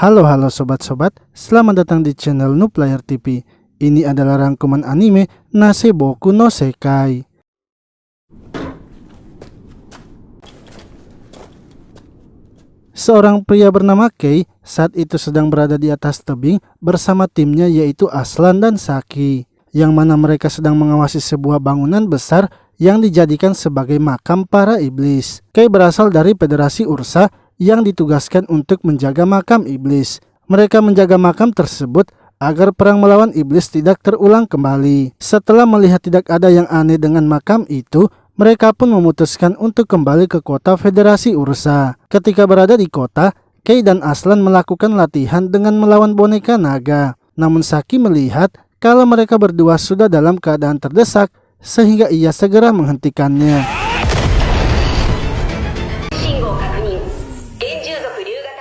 Halo sobat-sobat, selamat datang di channel Nooplayer TV. Ini adalah rangkuman anime Naseboku no Sekai. Seorang pria bernama Kei saat itu sedang berada di atas tebing bersama timnya, yaitu Aslan dan Saki, yang mana mereka sedang mengawasi sebuah bangunan besar yang dijadikan sebagai makam para iblis. Kei berasal dari Federasi Ursa yang ditugaskan untuk menjaga makam iblis. Mereka menjaga makam tersebut agar perang melawan iblis tidak terulang kembali. Setelah melihat tidak ada yang aneh dengan makam itu, mereka pun memutuskan untuk kembali ke kota Federasi Ursa. Ketika berada di kota, Kei dan Aslan melakukan latihan dengan melawan boneka naga. Namun Saki melihat kalau mereka berdua sudah dalam keadaan terdesak, sehingga ia segera menghentikannya.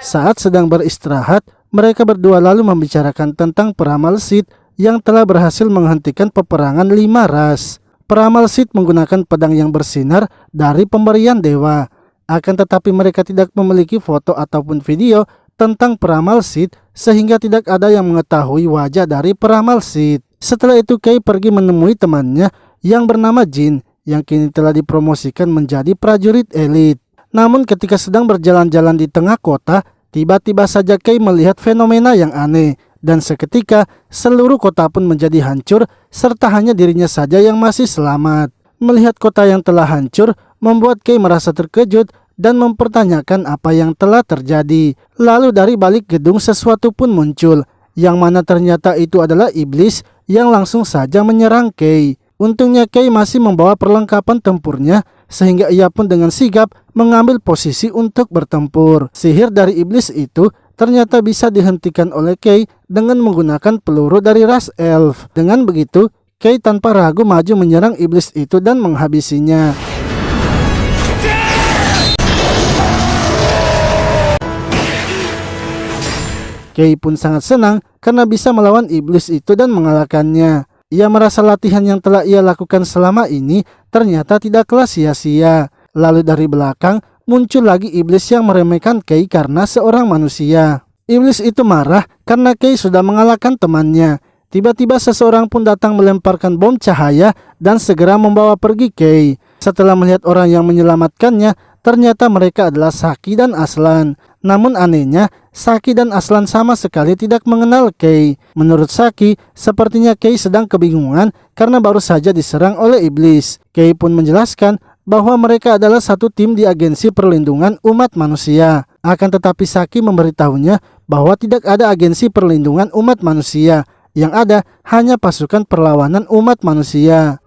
Saat sedang beristirahat, mereka berdua lalu membicarakan tentang peramal Sith yang telah berhasil menghentikan peperangan 5 ras. Peramal Sith menggunakan pedang yang bersinar dari pemberian dewa. Akan tetapi mereka tidak memiliki foto ataupun video tentang peramal Sith, sehingga tidak ada yang mengetahui wajah dari peramal Sith. Setelah itu Kei pergi menemui temannya yang bernama Jin, yang kini telah dipromosikan menjadi prajurit elit. Namun ketika sedang berjalan-jalan di tengah kota, tiba-tiba saja Kei melihat fenomena yang aneh, dan seketika seluruh kota pun menjadi hancur, serta hanya dirinya saja yang masih selamat. Melihat kota yang telah hancur membuat Kei merasa terkejut dan mempertanyakan apa yang telah terjadi. Lalu dari balik gedung sesuatu pun muncul, yang mana ternyata itu adalah iblis yang langsung saja menyerang Kei. Untungnya Kei masih membawa perlengkapan tempurnya, sehingga ia pun dengan sigap mengambil posisi untuk bertempur. Sihir dari iblis itu ternyata bisa dihentikan oleh Kei dengan menggunakan peluru dari ras elf. Dengan begitu, Kei tanpa ragu maju menyerang iblis itu dan menghabisinya. Kei pun sangat senang karena bisa melawan iblis itu dan mengalahkannya. Ia merasa latihan yang telah ia lakukan selama ini ternyata tidaklah sia-sia. Lalu dari belakang muncul lagi iblis yang meremehkan Kei karena seorang manusia. Iblis itu marah karena Kei sudah mengalahkan temannya. Tiba-tiba seseorang pun datang melemparkan bom cahaya dan segera membawa pergi Kei. Setelah melihat orang yang menyelamatkannya, ternyata mereka adalah Saki dan Aslan. Namun anehnya, Saki dan Aslan sama sekali tidak mengenal Kei. Menurut Saki, sepertinya Kei sedang kebingungan karena baru saja diserang oleh iblis. Kei pun menjelaskan bahwa mereka adalah satu tim di agensi perlindungan umat manusia. Akan tetapi Saki memberitahunya bahwa tidak ada agensi perlindungan umat manusia. Yang ada hanya pasukan perlawanan umat manusia.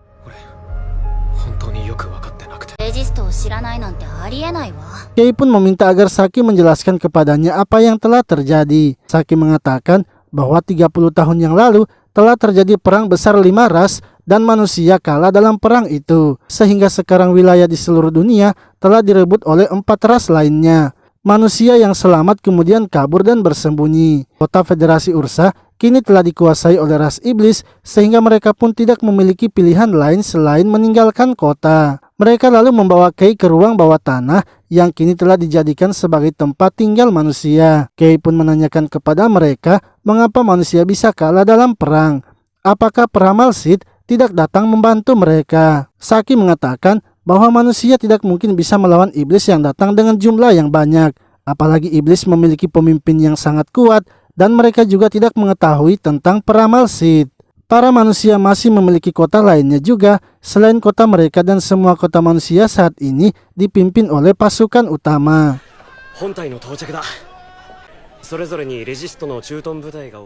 Kei pun meminta agar Saki menjelaskan kepadanya apa yang telah terjadi. Saki mengatakan bahwa 30 tahun yang lalu telah terjadi perang besar 5 ras dan manusia kalah dalam perang itu. Sehingga sekarang wilayah di seluruh dunia telah direbut oleh 4 ras lainnya. Manusia yang selamat kemudian kabur dan bersembunyi. Kota Federasi Ursa kini telah dikuasai oleh ras iblis, sehingga mereka pun tidak memiliki pilihan lain selain meninggalkan kota. Mereka lalu membawa Kei ke ruang bawah tanah yang kini telah dijadikan sebagai tempat tinggal manusia. Kei pun menanyakan kepada mereka mengapa manusia bisa kalah dalam perang. Apakah peramal Sith tidak datang membantu mereka? Saki mengatakan bahwa manusia tidak mungkin bisa melawan iblis yang datang dengan jumlah yang banyak. Apalagi iblis memiliki pemimpin yang sangat kuat dan mereka juga tidak mengetahui tentang peramal Sith. Para manusia masih memiliki kota lainnya juga selain kota mereka, dan semua kota manusia saat ini dipimpin oleh pasukan utama.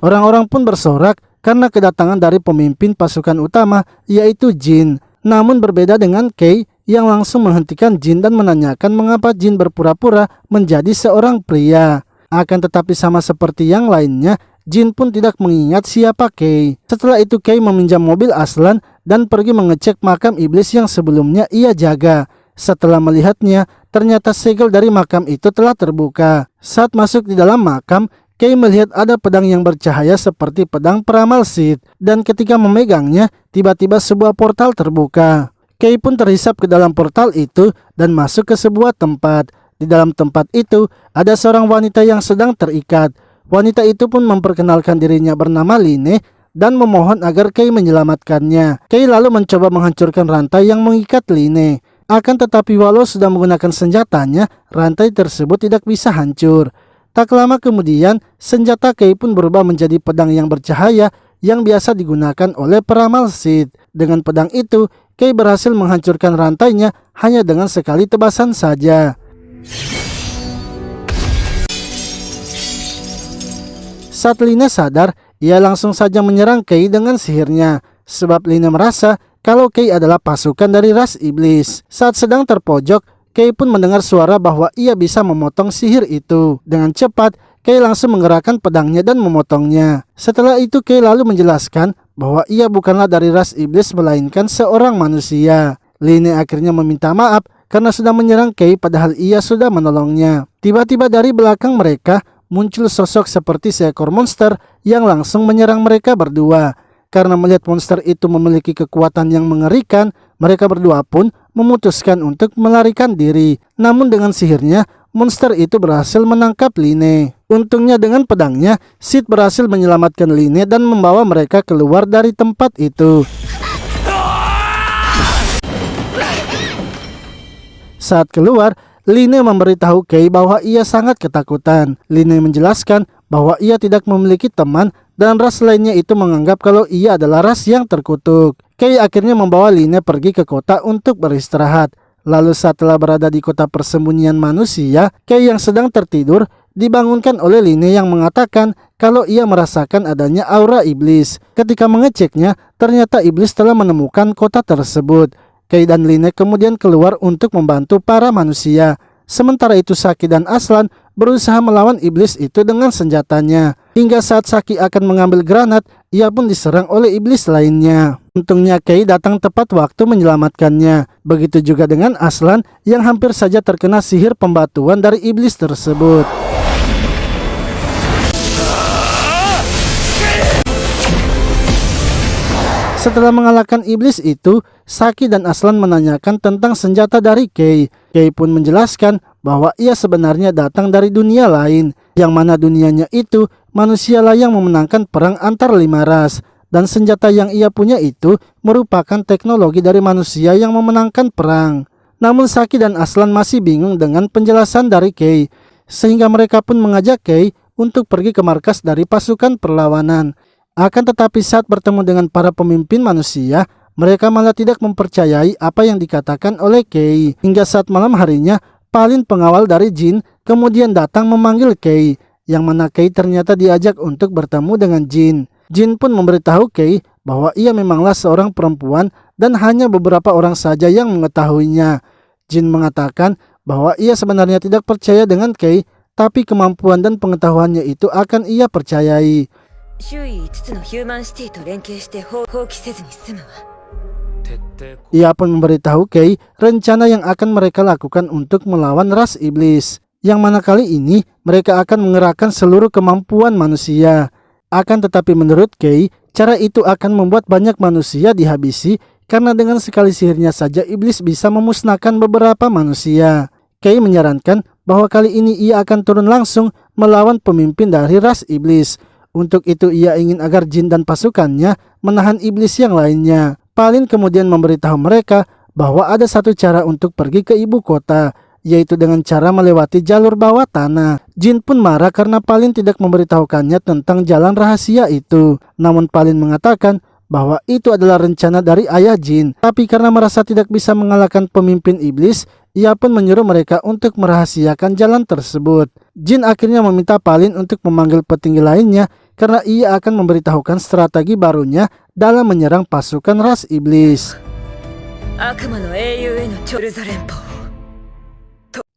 Orang-orang pun bersorak karena kedatangan dari pemimpin pasukan utama, yaitu Jin. Namun berbeda dengan Kei yang langsung menghentikan Jin dan menanyakan mengapa Jin berpura-pura menjadi seorang pria. Akan tetapi sama seperti yang lainnya, Jin pun tidak mengingat siapa Kei. Setelah itu Kei meminjam mobil Aslan dan pergi mengecek makam iblis yang sebelumnya ia jaga. Setelah melihatnya, ternyata segel dari makam itu telah terbuka. Saat masuk di dalam makam, Kei melihat ada pedang yang bercahaya seperti pedang peramal Sith. Dan ketika memegangnya, tiba-tiba sebuah portal terbuka. Kei pun terhisap ke dalam portal itu dan masuk ke sebuah tempat. Di dalam tempat itu, ada seorang wanita yang sedang terikat. Wanita itu pun memperkenalkan dirinya bernama Line dan memohon agar Kei menyelamatkannya. Kei lalu mencoba menghancurkan rantai yang mengikat Line. Akan tetapi walau sudah menggunakan senjatanya, rantai tersebut tidak bisa hancur. Tak lama kemudian, senjata Kei pun berubah menjadi pedang yang bercahaya yang biasa digunakan oleh peramal Sith. Dengan pedang itu, Kei berhasil menghancurkan rantainya hanya dengan sekali tebasan saja. Saat Line sadar, ia langsung saja menyerang Kei dengan sihirnya, sebab Line merasa kalau Kei adalah pasukan dari ras iblis. Saat sedang terpojok, Kei pun mendengar suara bahwa ia bisa memotong sihir itu. Dengan cepat, Kei langsung menggerakkan pedangnya dan memotongnya. Setelah itu, Kei lalu menjelaskan bahwa ia bukanlah dari ras iblis melainkan seorang manusia. Line akhirnya meminta maaf karena sudah menyerang Kei padahal ia sudah menolongnya. Tiba-tiba dari belakang mereka muncul sosok seperti seekor monster yang langsung menyerang mereka berdua. Karena melihat monster itu memiliki kekuatan yang mengerikan, mereka berdua pun memutuskan untuk melarikan diri. Namun dengan sihirnya, monster itu berhasil menangkap Line. Untungnya dengan pedangnya, Sith berhasil menyelamatkan Line dan membawa mereka keluar dari tempat itu. Saat keluar, Line memberitahu Kei bahwa ia sangat ketakutan. Line menjelaskan bahwa ia tidak memiliki teman dan ras lainnya itu menganggap kalau ia adalah ras yang terkutuk. Kei akhirnya membawa Line pergi ke kota untuk beristirahat. Lalu setelah berada di kota persembunyian manusia, Kei yang sedang tertidur dibangunkan oleh Line yang mengatakan kalau ia merasakan adanya aura iblis. Ketika mengeceknya, ternyata iblis telah menemukan kota tersebut. Kei dan Line kemudian keluar untuk membantu para manusia. Sementara itu Saki dan Aslan berusaha melawan iblis itu dengan senjatanya. Hingga saat Saki akan mengambil granat, ia pun diserang oleh iblis lainnya. Untungnya Kei datang tepat waktu menyelamatkannya. Begitu juga dengan Aslan yang hampir saja terkena sihir pembatuan dari iblis tersebut. Setelah mengalahkan iblis itu, Saki dan Aslan menanyakan tentang senjata dari Kei. Kei pun menjelaskan bahwa ia sebenarnya datang dari dunia lain, yang mana dunianya itu manusialah yang memenangkan perang antar 5 ras. Dan senjata yang ia punya itu merupakan teknologi dari manusia yang memenangkan perang. Namun Saki dan Aslan masih bingung dengan penjelasan dari Kei, sehingga mereka pun mengajak Kei untuk pergi ke markas dari pasukan perlawanan. Akan tetapi saat bertemu dengan para pemimpin manusia, mereka malah tidak mempercayai apa yang dikatakan oleh Kei. Hingga saat malam harinya, Palin pengawal dari Jin kemudian datang memanggil Kei, yang mana Kei ternyata diajak untuk bertemu dengan Jin. Jin pun memberitahu Kei bahwa ia memanglah seorang perempuan dan hanya beberapa orang saja yang mengetahuinya. Jin mengatakan bahwa ia sebenarnya tidak percaya dengan Kei, tapi kemampuan dan pengetahuannya itu akan ia percayai. Ia pun memberitahu Kei rencana yang akan mereka lakukan untuk melawan ras iblis, yang mana kali ini mereka akan mengerahkan seluruh kemampuan manusia. Akan tetapi menurut Kei, cara itu akan membuat banyak manusia dihabisi karena dengan sekali sihirnya saja iblis bisa memusnahkan beberapa manusia. Kei menyarankan bahwa kali ini ia akan turun langsung melawan pemimpin dari ras iblis. Untuk itu ia ingin agar Jin dan pasukannya menahan iblis yang lainnya. Palin kemudian memberitahu mereka bahwa ada satu cara untuk pergi ke ibu kota, yaitu dengan cara melewati jalur bawah tanah. Jin pun marah karena Palin tidak memberitahukannya tentang jalan rahasia itu. Namun Palin mengatakan bahwa itu adalah rencana dari ayah Jin. Tapi karena merasa tidak bisa mengalahkan pemimpin iblis, ia pun menyuruh mereka untuk merahasiakan jalan tersebut. Jin akhirnya meminta Palin untuk memanggil petinggi lainnya karena ia akan memberitahukan strategi barunya dalam menyerang pasukan ras iblis.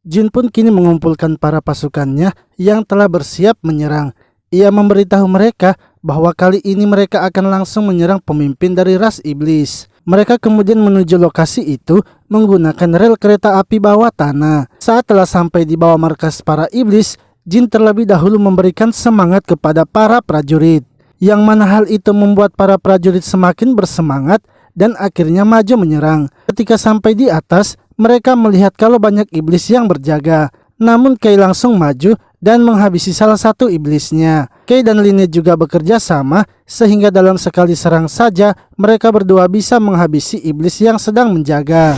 Jin pun kini mengumpulkan para pasukannya yang telah bersiap menyerang. Ia memberitahu mereka bahwa kali ini mereka akan langsung menyerang pemimpin dari ras iblis. Mereka kemudian menuju lokasi itu menggunakan rel kereta api bawah tanah. Saat telah sampai di bawah markas para iblis, Jin terlebih dahulu memberikan semangat kepada para prajurit, yang mana hal itu membuat para prajurit semakin bersemangat dan akhirnya maju menyerang. Ketika sampai di atas, mereka melihat kalau banyak iblis yang berjaga. Namun Kei langsung maju dan menghabisi salah satu iblisnya. Kei dan Line juga bekerja sama sehingga dalam sekali serang saja mereka berdua bisa menghabisi iblis yang sedang menjaga.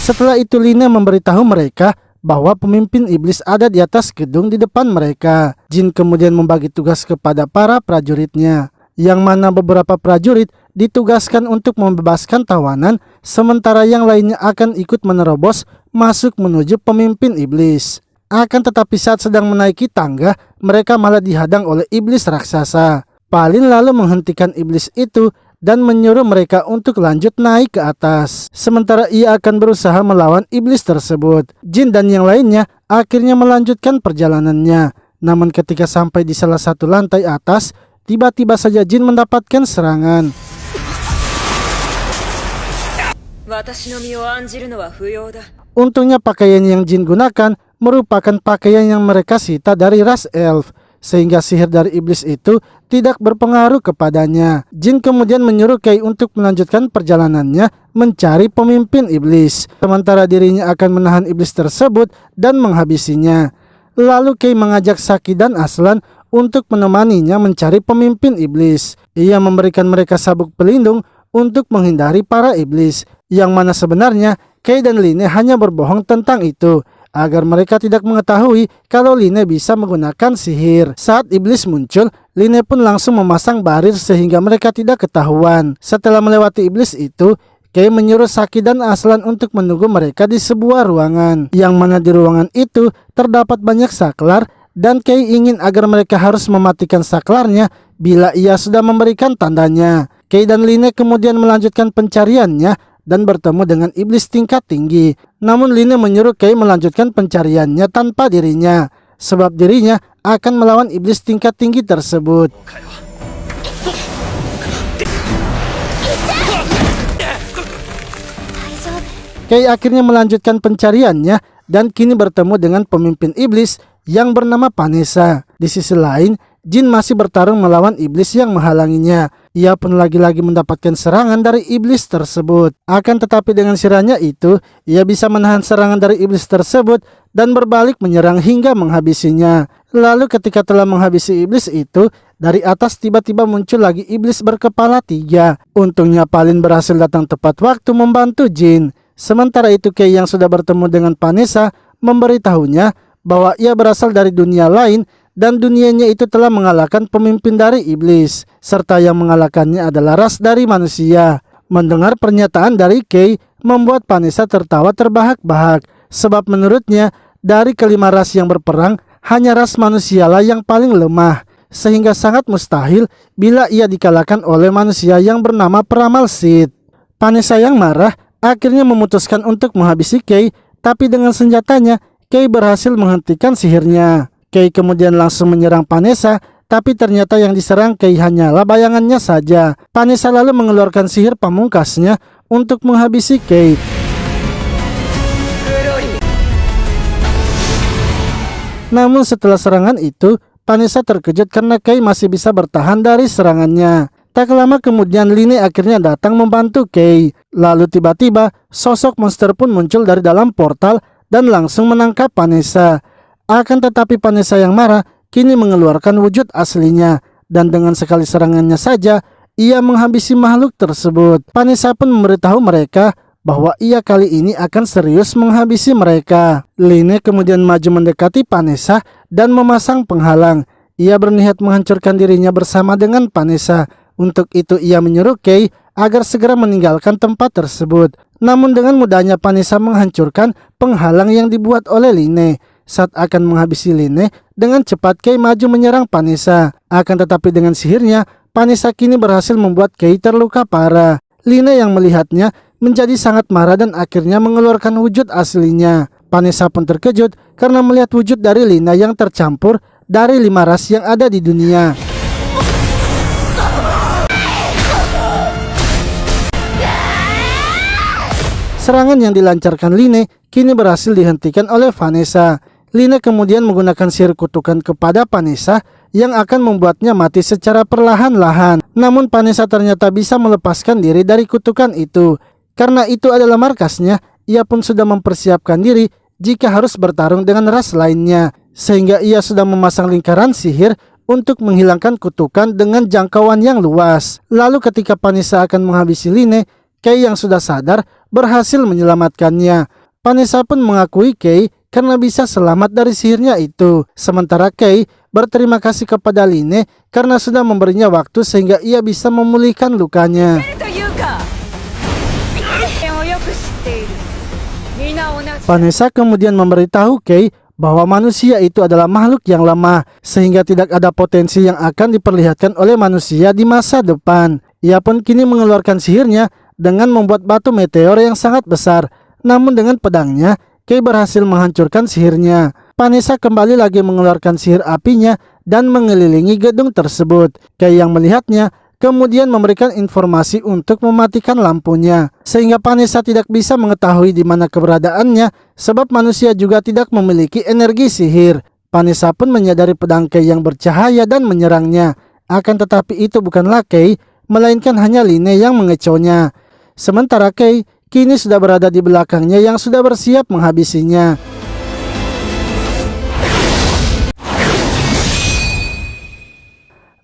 Setelah itu Line memberitahu mereka bahwa pemimpin iblis ada di atas gedung di depan mereka. Jin kemudian membagi tugas kepada para prajuritnya, yang mana beberapa prajurit ditugaskan untuk membebaskan tawanan, sementara yang lainnya akan ikut menerobos masuk menuju pemimpin iblis. Akan tetapi saat sedang menaiki tangga, mereka malah dihadang oleh iblis raksasa. Palin lalu menghentikan iblis itu dan menyuruh mereka untuk lanjut naik ke atas. Sementara ia akan berusaha melawan iblis tersebut. Jin dan yang lainnya akhirnya melanjutkan perjalanannya. Namun ketika sampai di salah satu lantai atas, tiba-tiba saja Jin mendapatkan serangan. Untungnya pakaian yang Jin gunakan merupakan pakaian yang mereka sita dari ras elf, sehingga sihir dari iblis itu tidak berpengaruh kepadanya. Jin kemudian menyuruh Kei untuk melanjutkan perjalanannya mencari pemimpin iblis, sementara dirinya akan menahan iblis tersebut dan menghabisinya. Lalu Kei mengajak Saki dan Aslan untuk menemaninya mencari pemimpin iblis. Ia memberikan mereka sabuk pelindung untuk menghindari para iblis, yang mana sebenarnya Kei dan Line hanya berbohong tentang itu agar mereka tidak mengetahui kalau Line bisa menggunakan sihir. Saat iblis muncul, Line pun langsung memasang barir sehingga mereka tidak ketahuan. Setelah melewati iblis itu, Kei menyuruh Saki dan Aslan untuk menunggu mereka di sebuah ruangan, yang mana di ruangan itu terdapat banyak saklar, dan Kei ingin agar mereka harus mematikan saklarnya bila ia sudah memberikan tandanya. Kei dan Line kemudian melanjutkan pencariannya dan bertemu dengan iblis tingkat tinggi. Namun Line menyuruh Kei melanjutkan pencariannya tanpa dirinya, sebab dirinya akan melawan iblis tingkat tinggi tersebut. Kei akhirnya melanjutkan pencariannya dan kini bertemu dengan pemimpin iblis yang bernama Vanessa. Di sisi lain, Jin masih bertarung melawan iblis yang menghalanginya. Ia pun lagi-lagi mendapatkan serangan dari iblis tersebut. Akan tetapi dengan siranya itu, ia bisa menahan serangan dari iblis tersebut dan berbalik menyerang hingga menghabisinya. Lalu ketika telah menghabisi iblis itu, dari atas tiba-tiba muncul lagi iblis berkepala 3. Untungnya Palin berhasil datang tepat waktu membantu Jin. Sementara itu Kei yang sudah bertemu dengan Vanessa memberitahunya bahwa ia berasal dari dunia lain dan dunianya itu telah mengalahkan pemimpin dari iblis, serta yang mengalahkannya adalah ras dari manusia. Mendengar pernyataan dari Kei membuat Vanessa tertawa terbahak-bahak, sebab menurutnya dari kelima ras yang berperang hanya ras manusialah yang paling lemah, sehingga sangat mustahil bila ia dikalahkan oleh manusia yang bernama peramal Sith. Vanessa yang marah akhirnya memutuskan untuk menghabisi Kei, tapi dengan senjatanya Kei berhasil menghentikan sihirnya. Kei kemudian langsung menyerang Vanessa, tapi ternyata yang diserang Kei hanyalah bayangannya saja. Vanessa lalu mengeluarkan sihir pamungkasnya untuk menghabisi Kei. Namun setelah serangan itu, Vanessa terkejut karena Kei masih bisa bertahan dari serangannya. Tak lama kemudian Line akhirnya datang membantu Kei. Lalu tiba-tiba sosok monster pun muncul dari dalam portal dan langsung menangkap Vanessa. Akan tetapi Vanessa yang marah kini mengeluarkan wujud aslinya, dan dengan sekali serangannya saja ia menghabisi makhluk tersebut. Vanessa pun memberitahu mereka bahwa ia kali ini akan serius menghabisi mereka. Line kemudian maju mendekati Vanessa dan memasang penghalang. Ia berniat menghancurkan dirinya bersama dengan Vanessa. Untuk itu ia menyuruh Kei agar segera meninggalkan tempat tersebut. Namun dengan mudahnya Vanessa menghancurkan penghalang yang dibuat oleh Line. Saat akan menghabisi Line, dengan cepat Kei maju menyerang Vanessa. Akan tetapi dengan sihirnya, Vanessa kini berhasil membuat Kei terluka parah. Line yang melihatnya menjadi sangat marah dan akhirnya mengeluarkan wujud aslinya. Vanessa pun terkejut karena melihat wujud dari Line yang tercampur dari 5 ras yang ada di dunia. Serangan yang dilancarkan Line kini berhasil dihentikan oleh Vanessa. Line kemudian menggunakan sihir kutukan kepada Vanessa yang akan membuatnya mati secara perlahan-lahan. Namun Vanessa ternyata bisa melepaskan diri dari kutukan itu. Karena itu adalah markasnya, ia pun sudah mempersiapkan diri jika harus bertarung dengan ras lainnya, sehingga ia sudah memasang lingkaran sihir untuk menghilangkan kutukan dengan jangkauan yang luas. Lalu ketika Vanessa akan menghabisi Line, Kei yang sudah sadar berhasil menyelamatkannya. Vanessa pun mengakui Kei karena bisa selamat dari sihirnya itu. Sementara Kei berterima kasih kepada Line karena sudah memberinya waktu sehingga ia bisa memulihkan lukanya. Vanessa kemudian memberitahu Kei bahwa manusia itu adalah makhluk yang lemah, sehingga tidak ada potensi yang akan diperlihatkan oleh manusia di masa depan. Ia pun kini mengeluarkan sihirnya dengan membuat batu meteor yang sangat besar. Namun dengan pedangnya, Kei berhasil menghancurkan sihirnya. Vanessa kembali lagi mengeluarkan sihir apinya dan mengelilingi gedung tersebut. Kei yang melihatnya kemudian memberikan informasi untuk mematikan lampunya, sehingga Vanessa tidak bisa mengetahui di mana keberadaannya sebab manusia juga tidak memiliki energi sihir. Vanessa pun menyadari pedang Kei yang bercahaya dan menyerangnya. Akan tetapi itu bukanlah Kei, melainkan hanya Line yang mengecohnya. Sementara Kei kini sudah berada di belakangnya yang sudah bersiap menghabisinya.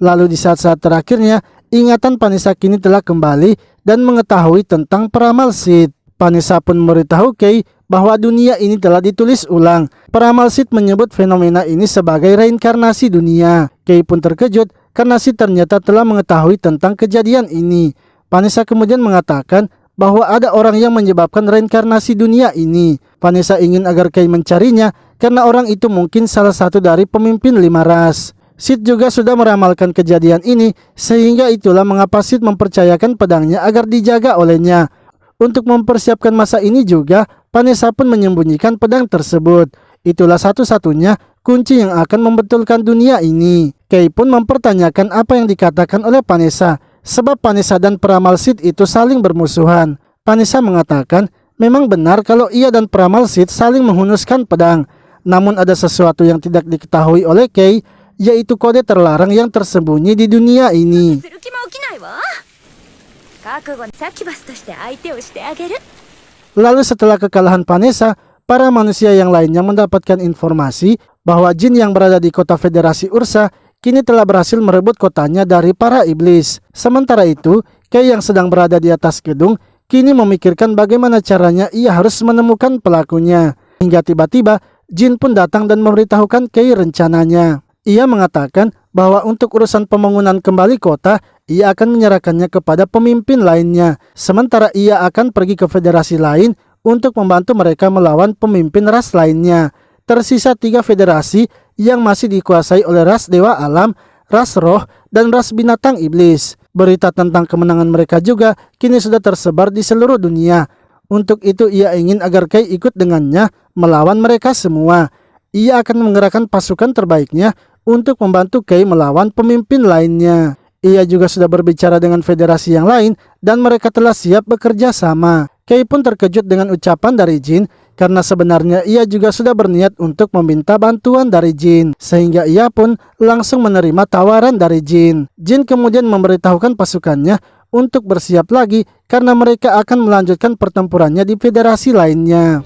Lalu di saat-saat terakhirnya, ingatan Vanessa kini telah kembali dan mengetahui tentang peramal Sith. Vanessa pun memberitahu Kei bahwa dunia ini telah ditulis ulang. Peramal Sith menyebut fenomena ini sebagai reinkarnasi dunia. Kei pun terkejut karena Sith ternyata telah mengetahui tentang kejadian ini. Vanessa kemudian mengatakan bahwa ada orang yang menyebabkan reinkarnasi dunia ini. Vanessa ingin agar Kei mencarinya karena orang itu mungkin salah satu dari pemimpin 5 ras. Sith juga sudah meramalkan kejadian ini, sehingga itulah mengapa Sith mempercayakan pedangnya agar dijaga olehnya. Untuk mempersiapkan masa ini juga, Vanessa pun menyembunyikan pedang tersebut. Itulah satu-satunya kunci yang akan membetulkan dunia ini. Kei pun mempertanyakan apa yang dikatakan oleh Vanessa, sebab Vanessa dan peramal Sith itu saling bermusuhan. Vanessa mengatakan memang benar kalau ia dan peramal Sith saling menghunuskan pedang. Namun ada sesuatu yang tidak diketahui oleh Kei, yaitu kode terlarang yang tersembunyi di dunia ini. Lalu setelah kekalahan Vanessa, para manusia yang lainnya mendapatkan informasi bahwa jin yang berada di kota Federasi Ursa kini telah berhasil merebut kotanya dari para iblis. Sementara itu, Kei yang sedang berada di atas gedung kini memikirkan bagaimana caranya ia harus menemukan pelakunya. Hingga tiba-tiba jin pun datang dan memberitahukan Kei rencananya. Ia mengatakan bahwa untuk urusan pembangunan kembali kota, ia akan menyerahkannya kepada pemimpin lainnya. Sementara ia akan pergi ke federasi lain untuk membantu mereka melawan pemimpin ras lainnya. Tersisa 3 federasi yang masih dikuasai oleh ras dewa alam, ras roh, dan ras binatang iblis. Berita tentang kemenangan mereka juga kini sudah tersebar di seluruh dunia. Untuk itu ia ingin agar Kei ikut dengannya melawan mereka semua. Ia akan menggerakkan pasukan terbaiknya untuk membantu Kei melawan pemimpin lainnya. Ia juga sudah berbicara dengan federasi yang lain dan mereka telah siap bekerja sama. Kei pun terkejut dengan ucapan dari Jin karena sebenarnya ia juga sudah berniat untuk meminta bantuan dari Jin, sehingga ia pun langsung menerima tawaran dari Jin. Jin kemudian memberitahukan pasukannya untuk bersiap lagi karena mereka akan melanjutkan pertempurannya di federasi lainnya.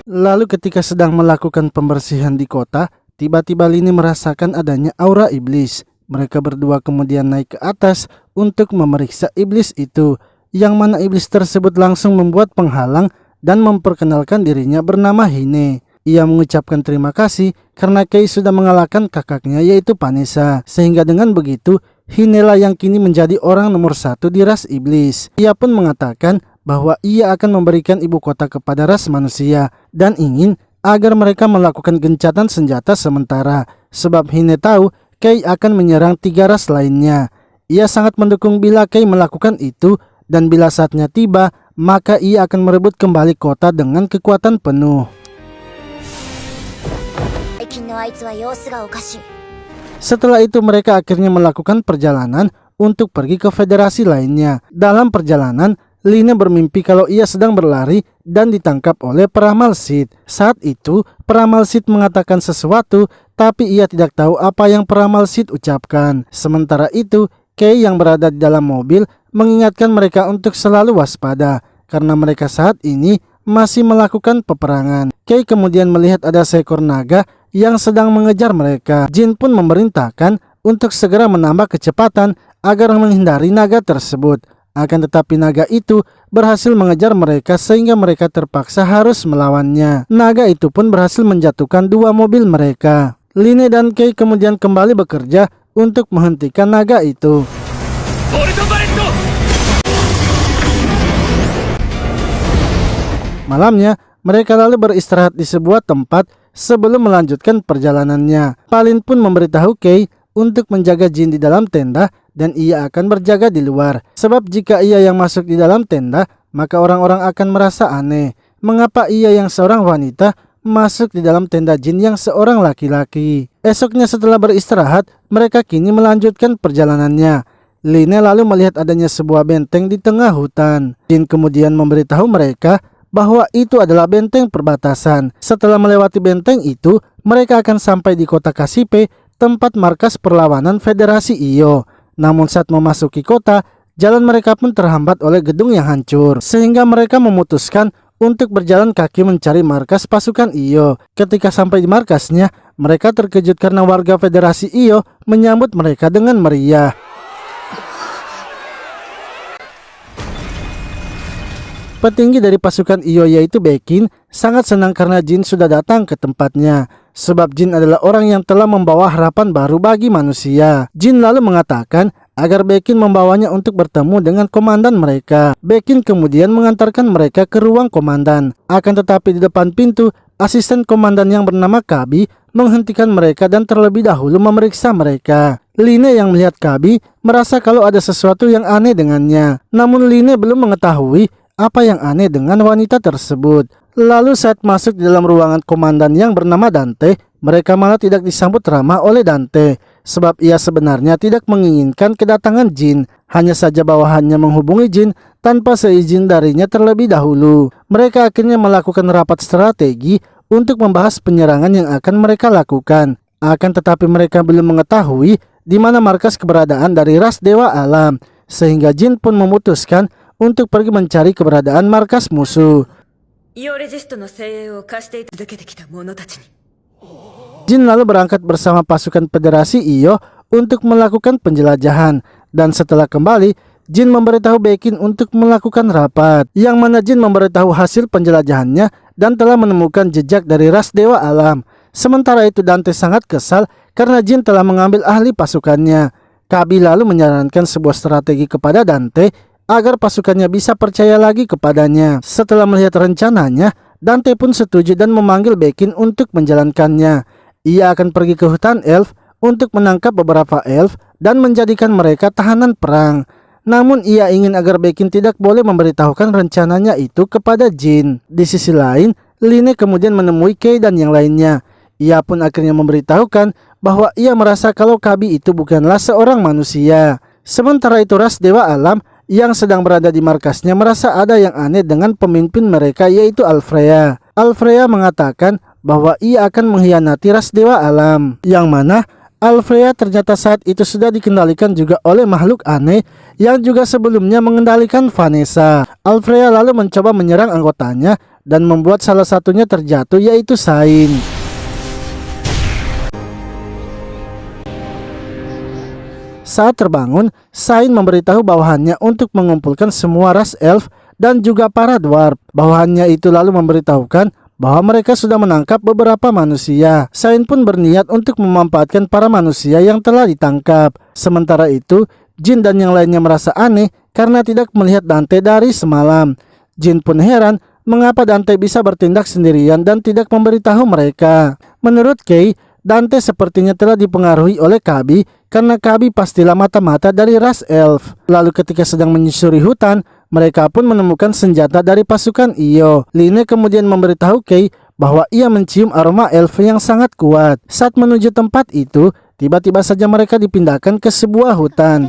Lalu ketika sedang melakukan pembersihan di kota, tiba-tiba Line merasakan adanya aura iblis. Mereka berdua kemudian naik ke atas untuk memeriksa iblis itu, yang mana iblis tersebut langsung membuat penghalang dan memperkenalkan dirinya bernama Hine. Ia mengucapkan terima kasih karena Kei sudah mengalahkan kakaknya yaitu Vanessa, sehingga dengan begitu Hine lah yang kini menjadi orang nomor 1 di ras iblis. Ia pun mengatakan bahwa ia akan memberikan ibu kota kepada ras manusia dan ingin agar mereka melakukan gencatan senjata sementara, sebab Hine tahu Kei akan menyerang 3 ras lainnya. Ia sangat mendukung bila Kei melakukan itu, dan bila saatnya tiba maka ia akan merebut kembali kota dengan kekuatan penuh. Setelah itu mereka akhirnya melakukan perjalanan untuk pergi ke federasi lainnya. Dalam perjalanan Line bermimpi kalau ia sedang berlari dan ditangkap oleh peramal Sith. Saat itu, peramal Sith mengatakan sesuatu, tapi ia tidak tahu apa yang peramal Sith ucapkan. Sementara itu, Kei yang berada di dalam mobil mengingatkan mereka untuk selalu waspada karena mereka saat ini masih melakukan peperangan. Kei kemudian melihat ada seekor naga yang sedang mengejar mereka. Jin pun memerintahkan untuk segera menambah kecepatan agar menghindari naga tersebut. Akan tetapi naga itu berhasil mengejar mereka sehingga mereka terpaksa harus melawannya. Naga itu pun berhasil menjatuhkan dua mobil mereka. Line dan Kei kemudian kembali bekerja untuk menghentikan naga itu. Malamnya, mereka lalu beristirahat di sebuah tempat sebelum melanjutkan perjalanannya. Palin pun memberitahu Kei untuk menjaga Jin di dalam tenda dan ia akan berjaga di luar. Sebab jika ia yang masuk di dalam tenda, maka orang-orang akan merasa aneh. Mengapa ia yang seorang wanita masuk di dalam tenda Jin yang seorang laki-laki? Esoknya setelah beristirahat, mereka kini melanjutkan perjalanannya. Line lalu melihat adanya sebuah benteng di tengah hutan. Jin kemudian memberitahu mereka bahwa itu adalah benteng perbatasan. Setelah melewati benteng itu, mereka akan sampai di kota Kashipe, tempat markas perlawanan Federasi Iyo. Namun saat memasuki kota, jalan mereka pun terhambat oleh gedung yang hancur, sehingga mereka memutuskan untuk berjalan kaki mencari markas pasukan Iyo. Ketika sampai di markasnya, mereka terkejut karena warga Federasi Iyo menyambut mereka dengan meriah. Petinggi dari pasukan Iyo yaitu Bekin sangat senang karena Jin sudah datang ke tempatnya. Sebab Jin adalah orang yang telah membawa harapan baru bagi manusia. Jin lalu mengatakan agar Bekin membawanya untuk bertemu dengan komandan mereka. Bekin kemudian mengantarkan mereka ke ruang komandan. Akan tetapi di depan pintu, asisten komandan yang bernama Kabi menghentikan mereka dan terlebih dahulu memeriksa mereka. Line yang melihat Kabi merasa kalau ada sesuatu yang aneh dengannya. Namun Line belum mengetahui apa yang aneh dengan wanita tersebut. Lalu saat masuk di dalam ruangan komandan yang bernama Dante, mereka malah tidak disambut ramah oleh Dante. Sebab ia sebenarnya tidak menginginkan kedatangan Jin. Hanya saja bawahannya menghubungi Jin tanpa seizin darinya terlebih dahulu. Mereka akhirnya melakukan rapat strategi untuk membahas penyerangan yang akan mereka lakukan. Akan tetapi mereka belum mengetahui di mana markas keberadaan dari ras Dewa Alam. Sehingga Jin pun memutuskan untuk pergi mencari keberadaan markas musuh. Jin lalu berangkat bersama pasukan Federasi Iyo untuk melakukan penjelajahan. Dan setelah kembali, Jin memberitahu Bekin untuk melakukan rapat. Yang mana Jin memberitahu hasil penjelajahannya dan telah menemukan jejak dari ras Dewa Alam. Sementara itu Dante sangat kesal karena Jin telah mengambil ahli pasukannya. Kabi lalu menyarankan sebuah strategi kepada Dante agar pasukannya bisa percaya lagi kepadanya. Setelah melihat rencananya, Dante pun setuju dan memanggil Bekin untuk menjalankannya. Ia akan pergi ke hutan elf untuk menangkap beberapa elf dan menjadikan mereka tahanan perang. Namun ia ingin agar Bekin tidak boleh memberitahukan rencananya itu kepada Jin. Di sisi lain, Line kemudian menemui Kei dan yang lainnya. Ia pun akhirnya memberitahukan bahwa ia merasa kalau Kabi itu bukanlah seorang manusia. Sementara itu ras Dewa Alam yang sedang berada di markasnya merasa ada yang aneh dengan pemimpin mereka yaitu Alfreya. Alfreya mengatakan bahwa ia akan mengkhianati ras Dewa Alam. Yang mana Alfreya ternyata saat itu sudah dikendalikan juga oleh makhluk aneh yang juga sebelumnya mengendalikan Vanessa. Alfreya lalu mencoba menyerang anggotanya dan membuat salah satunya terjatuh yaitu Sain. Saat terbangun, Sain memberitahu bawahannya untuk mengumpulkan semua ras elf dan juga para dwarf. Bawahannya itu lalu memberitahukan bahwa mereka sudah menangkap beberapa manusia. Sain pun berniat untuk memanfaatkan para manusia yang telah ditangkap. Sementara itu, Jin dan yang lainnya merasa aneh karena tidak melihat Dante dari semalam. Jin pun heran mengapa Dante bisa bertindak sendirian dan tidak memberitahu mereka. Menurut Kei, Dante sepertinya telah dipengaruhi oleh Kabi karena Kabi pastilah mata-mata dari ras elf. Lalu ketika sedang menyusuri hutan, mereka pun menemukan senjata dari pasukan Iyo. Line kemudian memberitahu Kei bahwa ia mencium aroma elf yang sangat kuat. Saat menuju tempat itu, tiba-tiba saja mereka dipindahkan ke sebuah hutan.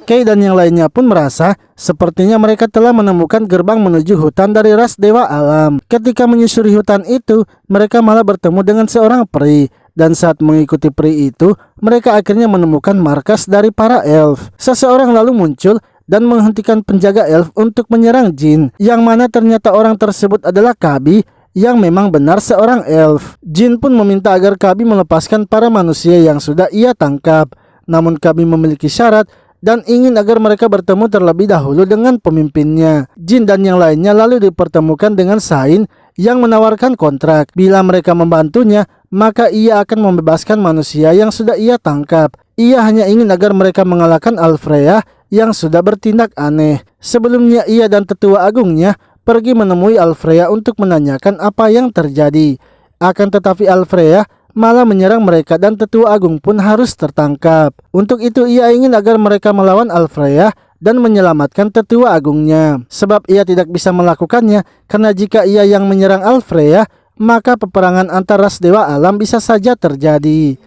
Kei dan yang lainnya pun merasa sepertinya mereka telah menemukan gerbang menuju hutan dari ras Dewa Alam. Ketika menyusuri hutan itu, mereka malah bertemu dengan seorang peri. Dan saat mengikuti peri itu, mereka akhirnya menemukan markas dari para elf. Seseorang lalu muncul dan menghentikan penjaga elf untuk menyerang Jin, yang mana ternyata orang tersebut adalah Kabi, yang memang benar seorang elf. Jin pun meminta agar Kabi melepaskan para manusia yang sudah ia tangkap. Namun Kabi memiliki syarat dan ingin agar mereka bertemu terlebih dahulu dengan pemimpinnya. Jin dan yang lainnya lalu dipertemukan dengan Sain yang menawarkan kontrak. Bila mereka membantunya, maka ia akan membebaskan manusia yang sudah ia tangkap. Ia hanya ingin agar mereka mengalahkan Alfreya yang sudah bertindak aneh. Sebelumnya ia dan tetua agungnya pergi menemui Alfreya untuk menanyakan apa yang terjadi. Akan tetapi Alfreya malah menyerang mereka dan tetua agung pun harus tertangkap. Untuk itu ia ingin agar mereka melawan Alfreya dan menyelamatkan tetua agungnya. Sebab ia tidak bisa melakukannya karena jika ia yang menyerang Alfreya, maka peperangan antar ras dewa alam bisa saja terjadi.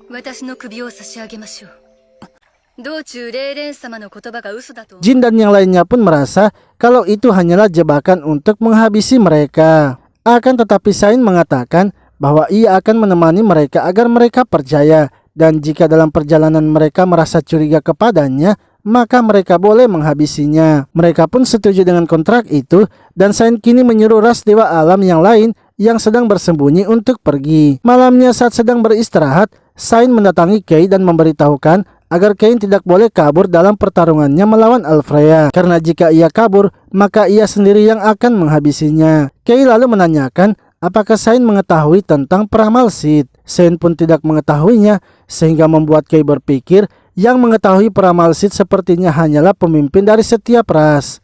Jin dan yang lainnya pun merasa kalau itu hanyalah jebakan untuk menghabisi mereka. Akan tetapi Sain mengatakan bahwa ia akan menemani mereka agar mereka percaya, dan jika dalam perjalanan mereka merasa curiga kepadanya, maka mereka boleh menghabisinya. Mereka pun setuju dengan kontrak itu, dan Sain kini menyuruh ras dewa alam yang lain yang sedang bersembunyi untuk pergi. Malamnya saat sedang beristirahat, Sain mendatangi Kei dan memberitahukan agar Kei tidak boleh kabur dalam pertarungannya melawan Alfreya, karena jika ia kabur, maka ia sendiri yang akan menghabisinya. Kei lalu menanyakan apakah Sain mengetahui tentang peramal Sith. Sain pun tidak mengetahuinya, sehingga membuat Kei berpikir yang mengetahui peramal Sith sepertinya hanyalah pemimpin dari setiap ras.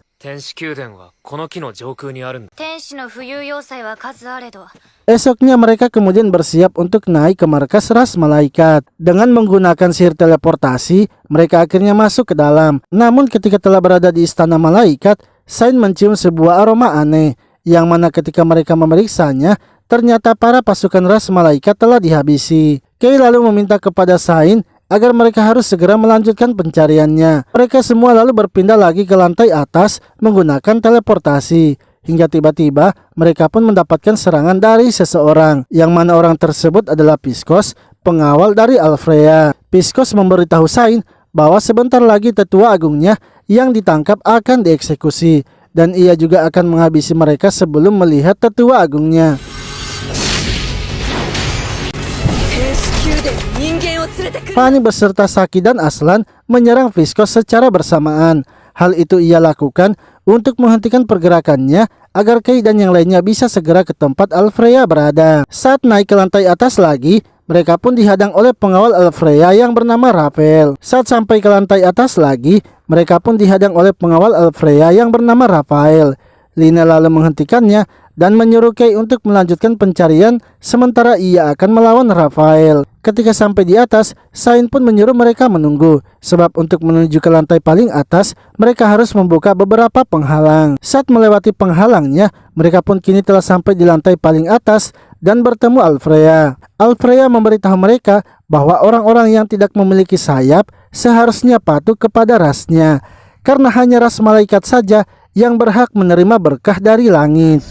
Esoknya mereka kemudian bersiap untuk naik ke markas ras malaikat. Dengan menggunakan sihir teleportasi, mereka akhirnya masuk ke dalam. Namun ketika telah berada di istana malaikat, Sain mencium sebuah aroma aneh, yang mana ketika mereka memeriksanya, ternyata para pasukan ras malaikat telah dihabisi. Kei lalu meminta kepada Sain agar mereka harus segera melanjutkan pencariannya. Mereka semua lalu berpindah lagi ke lantai atas menggunakan teleportasi. Hingga tiba-tiba mereka pun mendapatkan serangan dari seseorang, yang mana orang tersebut adalah Piskos, pengawal dari Alfreya. Piskos memberitahu Sain bahwa sebentar lagi tetua agungnya yang ditangkap akan dieksekusi, dan ia juga akan menghabisi mereka sebelum melihat tetua agungnya. Fanny beserta Saki dan Aslan menyerang Piskos secara bersamaan. Hal itu ia lakukan untuk menghentikan pergerakannya agar Kei dan yang lainnya bisa segera ke tempat Alfreya berada. Saat naik ke lantai atas lagi, mereka pun dihadang oleh pengawal Alfreya yang bernama Rafael. Saat sampai ke lantai atas lagi, mereka pun dihadang oleh pengawal Alfreya yang bernama Rafael. Lina lalu menghentikannya dan menyuruh Kei untuk melanjutkan pencarian sementara ia akan melawan Rafael. Ketika sampai di atas, Sain pun menyuruh mereka menunggu, sebab untuk menuju ke lantai paling atas, mereka harus membuka beberapa penghalang. Saat melewati penghalangnya, mereka pun kini telah sampai di lantai paling atas dan bertemu Alfreya. Alfreya memberitahu mereka bahwa orang-orang yang tidak memiliki sayap seharusnya patuh kepada rasnya, karena hanya ras malaikat saja yang berhak menerima berkah dari langit.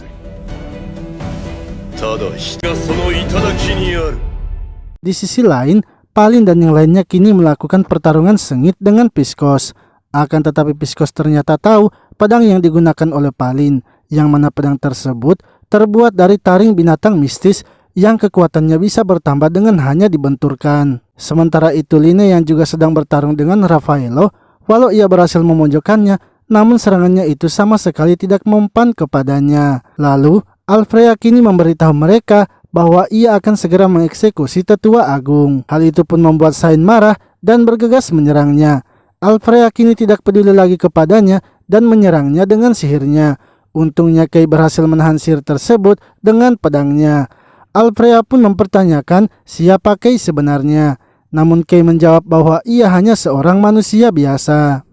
Di sisi lain, Palin dan yang lainnya kini melakukan pertarungan sengit dengan Piskos. Akan tetapi Piskos ternyata tahu pedang yang digunakan oleh Palin, yang mana pedang tersebut terbuat dari taring binatang mistis yang kekuatannya bisa bertambah dengan hanya dibenturkan. Sementara itu Line yang juga sedang bertarung dengan Raffaello, walau ia berhasil memojokkannya, namun serangannya itu sama sekali tidak mempan kepadanya. Lalu Alfreya kini memberitahu mereka bahwa ia akan segera mengeksekusi tetua agung. Hal itu pun membuat Sain marah dan bergegas menyerangnya. Alfreya kini tidak peduli lagi kepadanya dan menyerangnya dengan sihirnya. Untungnya Kei berhasil menahan sihir tersebut dengan pedangnya. Alfreya pun mempertanyakan siapa Kei sebenarnya. Namun Kei menjawab bahwa ia hanya seorang manusia biasa.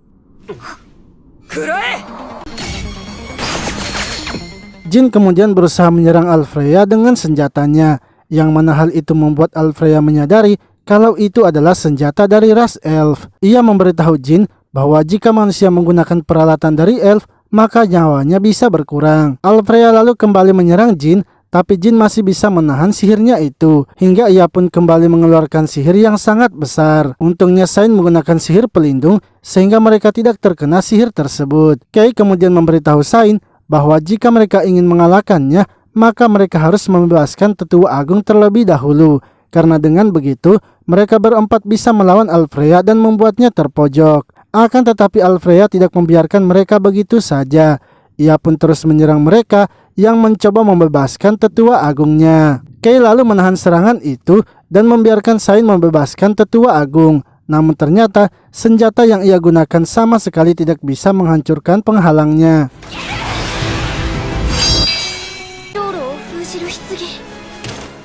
Jin kemudian berusaha menyerang Alfreya dengan senjatanya, yang mana hal itu membuat Alfreya menyadari kalau itu adalah senjata dari ras elf. Ia memberitahu Jin bahwa jika manusia menggunakan peralatan dari elf, maka nyawanya bisa berkurang. Alfreya lalu kembali menyerang Jin tapi Jin masih bisa menahan sihirnya itu, hingga ia pun kembali mengeluarkan sihir yang sangat besar. Untungnya Sain menggunakan sihir pelindung sehingga mereka tidak terkena sihir tersebut. Kei kemudian memberitahu Sain bahwa jika mereka ingin mengalahkannya, maka mereka harus membebaskan tetua agung terlebih dahulu. Karena dengan begitu, mereka berempat bisa melawan Alfreya dan membuatnya terpojok. Akan tetapi Alfreya tidak membiarkan mereka begitu saja. Ia pun terus menyerang mereka yang mencoba membebaskan tetua agungnya. Kei lalu menahan serangan itu dan membiarkan Sain membebaskan tetua agung. Namun ternyata senjata yang ia gunakan sama sekali tidak bisa menghancurkan penghalangnya.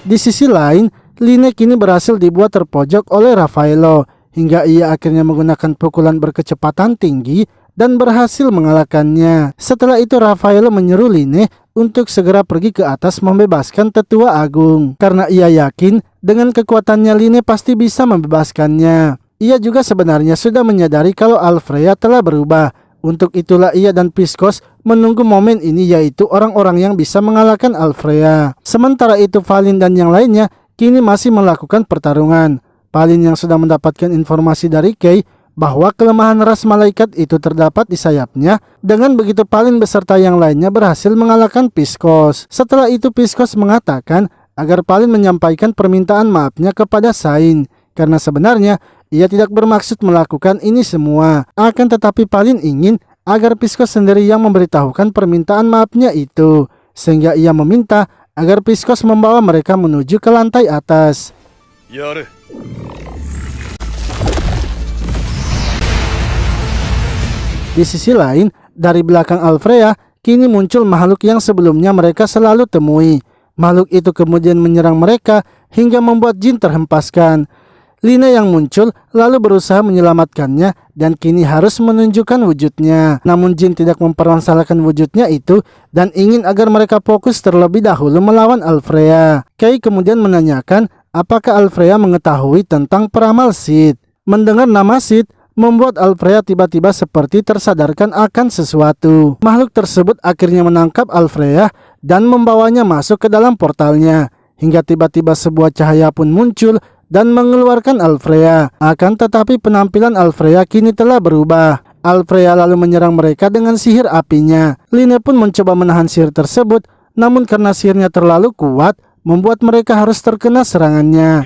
Di sisi lain, Line kini berhasil dibuat terpojok oleh Raffaello hingga ia akhirnya menggunakan pukulan berkecepatan tinggi dan berhasil mengalahkannya. Setelah itu Raffaello menyuruh Line untuk segera pergi ke atas membebaskan tetua agung. Karena ia yakin dengan kekuatannya Line pasti bisa membebaskannya. Ia juga sebenarnya sudah menyadari kalau Alfreya telah berubah. Untuk itulah ia dan Piscos menunggu momen ini, yaitu orang-orang yang bisa mengalahkan Alfreya. Sementara itu Valin dan yang lainnya kini masih melakukan pertarungan. Valin yang sudah mendapatkan informasi dari Kei bahwa kelemahan ras malaikat itu terdapat di sayapnya. Dengan begitu Valin beserta yang lainnya berhasil mengalahkan Piscos. Setelah itu Piscos mengatakan agar Valin menyampaikan permintaan maafnya kepada Sain, karena sebenarnya ia tidak bermaksud melakukan ini semua. Akan tetapi Valin ingin agar Piscos sendiri yang memberitahukan permintaan maafnya itu, sehingga ia meminta agar Piscos membawa mereka menuju ke lantai atas. Yare. Di sisi lain, dari belakang Alfreya, kini muncul makhluk yang sebelumnya mereka selalu temui. Makhluk itu kemudian menyerang mereka hingga membuat Jin terhempaskan. Line yang muncul lalu berusaha menyelamatkannya dan kini harus menunjukkan wujudnya. Namun Jin tidak mempermasalahkan wujudnya itu dan ingin agar mereka fokus terlebih dahulu melawan Alfreya. Kei kemudian menanyakan apakah Alfreya mengetahui tentang peramal Sid. Mendengar nama Sid membuat Alfreya tiba-tiba seperti tersadarkan akan sesuatu. Makhluk tersebut akhirnya menangkap Alfreya dan membawanya masuk ke dalam portalnya. Hingga tiba-tiba sebuah cahaya pun muncul dan mengeluarkan Alfreya. Akan tetapi penampilan Alfreya kini telah berubah. Alfreya lalu menyerang mereka dengan sihir apinya. Line pun mencoba menahan sihir tersebut, namun karena sihirnya terlalu kuat, membuat mereka harus terkena serangannya.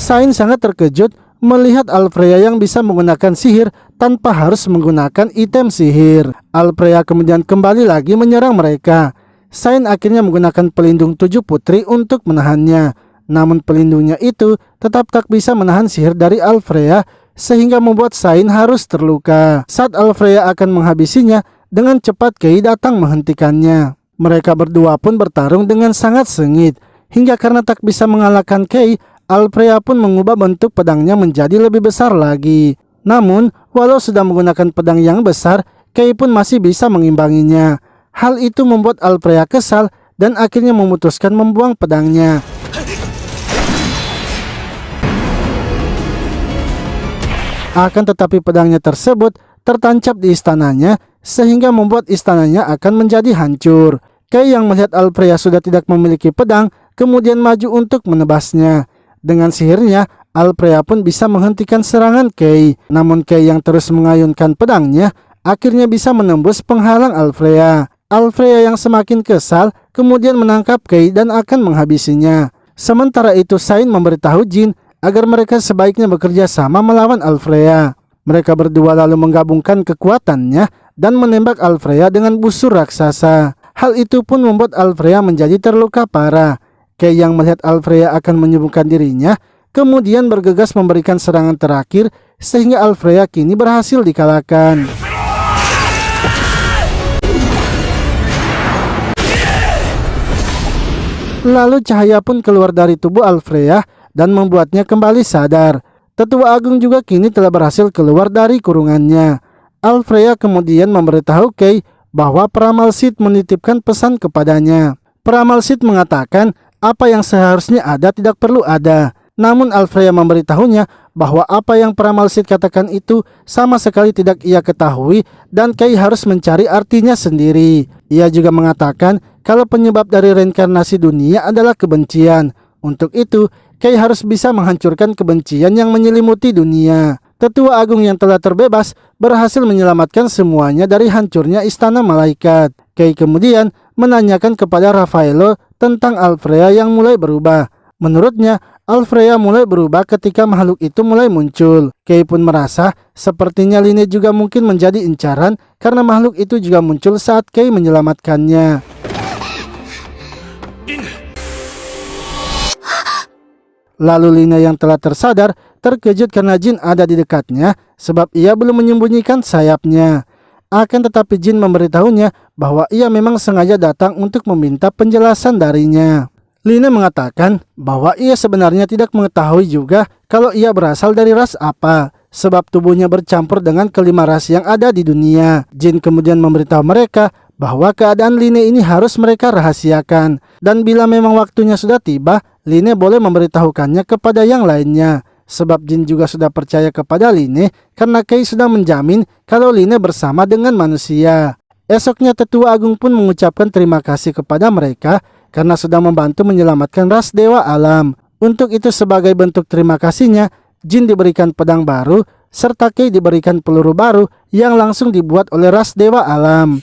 Sain sangat terkejut melihat Alfreya yang bisa menggunakan sihir tanpa harus menggunakan item sihir. Alfreya kemudian kembali lagi menyerang mereka. Sain akhirnya menggunakan pelindung 7 putri untuk menahannya. Namun pelindungnya itu tetap tak bisa menahan sihir dari Alfreya, sehingga membuat Sain harus terluka. Saat Alfreya akan menghabisinya, dengan cepat Kei datang menghentikannya. Mereka berdua pun bertarung dengan sangat sengit, hingga karena tak bisa mengalahkan Kei, Alfreya pun mengubah bentuk pedangnya menjadi lebih besar lagi. Namun, walau sudah menggunakan pedang yang besar, Kei pun masih bisa mengimbanginya. Hal itu membuat Alfreya kesal dan akhirnya memutuskan membuang pedangnya. Akan tetapi pedangnya tersebut tertancap di istananya sehingga membuat istananya akan menjadi hancur. Kei yang melihat Alfreya sudah tidak memiliki pedang kemudian maju untuk menebasnya. Dengan sihirnya, Alfreya pun bisa menghentikan serangan Kei. Namun Kei yang terus mengayunkan pedangnya akhirnya bisa menembus penghalang Alfreya. Alfreya yang semakin kesal kemudian menangkap Kei dan akan menghabisinya. Sementara itu Sain memberitahu Jin agar mereka sebaiknya bekerja sama melawan Alfreya. Mereka berdua lalu menggabungkan kekuatannya dan menembak Alfreya dengan busur raksasa. Hal itu pun membuat Alfreya menjadi terluka parah. Kei yang melihat Alfreya akan menyembuhkan dirinya kemudian bergegas memberikan serangan terakhir sehingga Alfreya kini berhasil dikalahkan. Lalu cahaya pun keluar dari tubuh Alfreya dan membuatnya kembali sadar. Tetua Agung juga kini telah berhasil keluar dari kurungannya. Alfreya kemudian memberitahu Kei bahwa peramal Sid menitipkan pesan kepadanya. Peramal Sid mengatakan apa yang seharusnya ada tidak perlu ada. Namun Alfreya memberitahunya bahwa apa yang peramal Sid katakan itu sama sekali tidak ia ketahui dan Kei harus mencari artinya sendiri. Ia juga mengatakan kalau penyebab dari reinkarnasi dunia adalah kebencian. Untuk itu, Kei harus bisa menghancurkan kebencian yang menyelimuti dunia. Tetua Agung yang telah terbebas berhasil menyelamatkan semuanya dari hancurnya istana malaikat. Kei kemudian menanyakan kepada Raffaello tentang Alfrea yang mulai berubah. Menurutnya, Alfrea mulai berubah ketika makhluk itu mulai muncul. Kei pun merasa sepertinya Line juga mungkin menjadi incaran karena makhluk itu juga muncul saat Kei menyelamatkannya. Lalu Line yang telah tersadar terkejut karena Jin ada di dekatnya sebab ia belum menyembunyikan sayapnya. Akan tetapi Jin memberitahunya bahwa ia memang sengaja datang untuk meminta penjelasan darinya. Line mengatakan bahwa ia sebenarnya tidak mengetahui juga kalau ia berasal dari ras apa, sebab tubuhnya bercampur dengan kelima ras yang ada di dunia. Jin kemudian memberitahu mereka bahwa keadaan Line ini harus mereka rahasiakan, dan bila memang waktunya sudah tiba, Line boleh memberitahukannya kepada yang lainnya. Sebab Jin juga sudah percaya kepada Line karena Kei sudah menjamin kalau Line bersama dengan manusia. Esoknya Tetua Agung pun mengucapkan terima kasih kepada mereka karena sudah membantu menyelamatkan ras Dewa Alam. Untuk itu sebagai bentuk terima kasihnya, Jin diberikan pedang baru, serta Kei diberikan peluru baru yang langsung dibuat oleh ras Dewa Alam.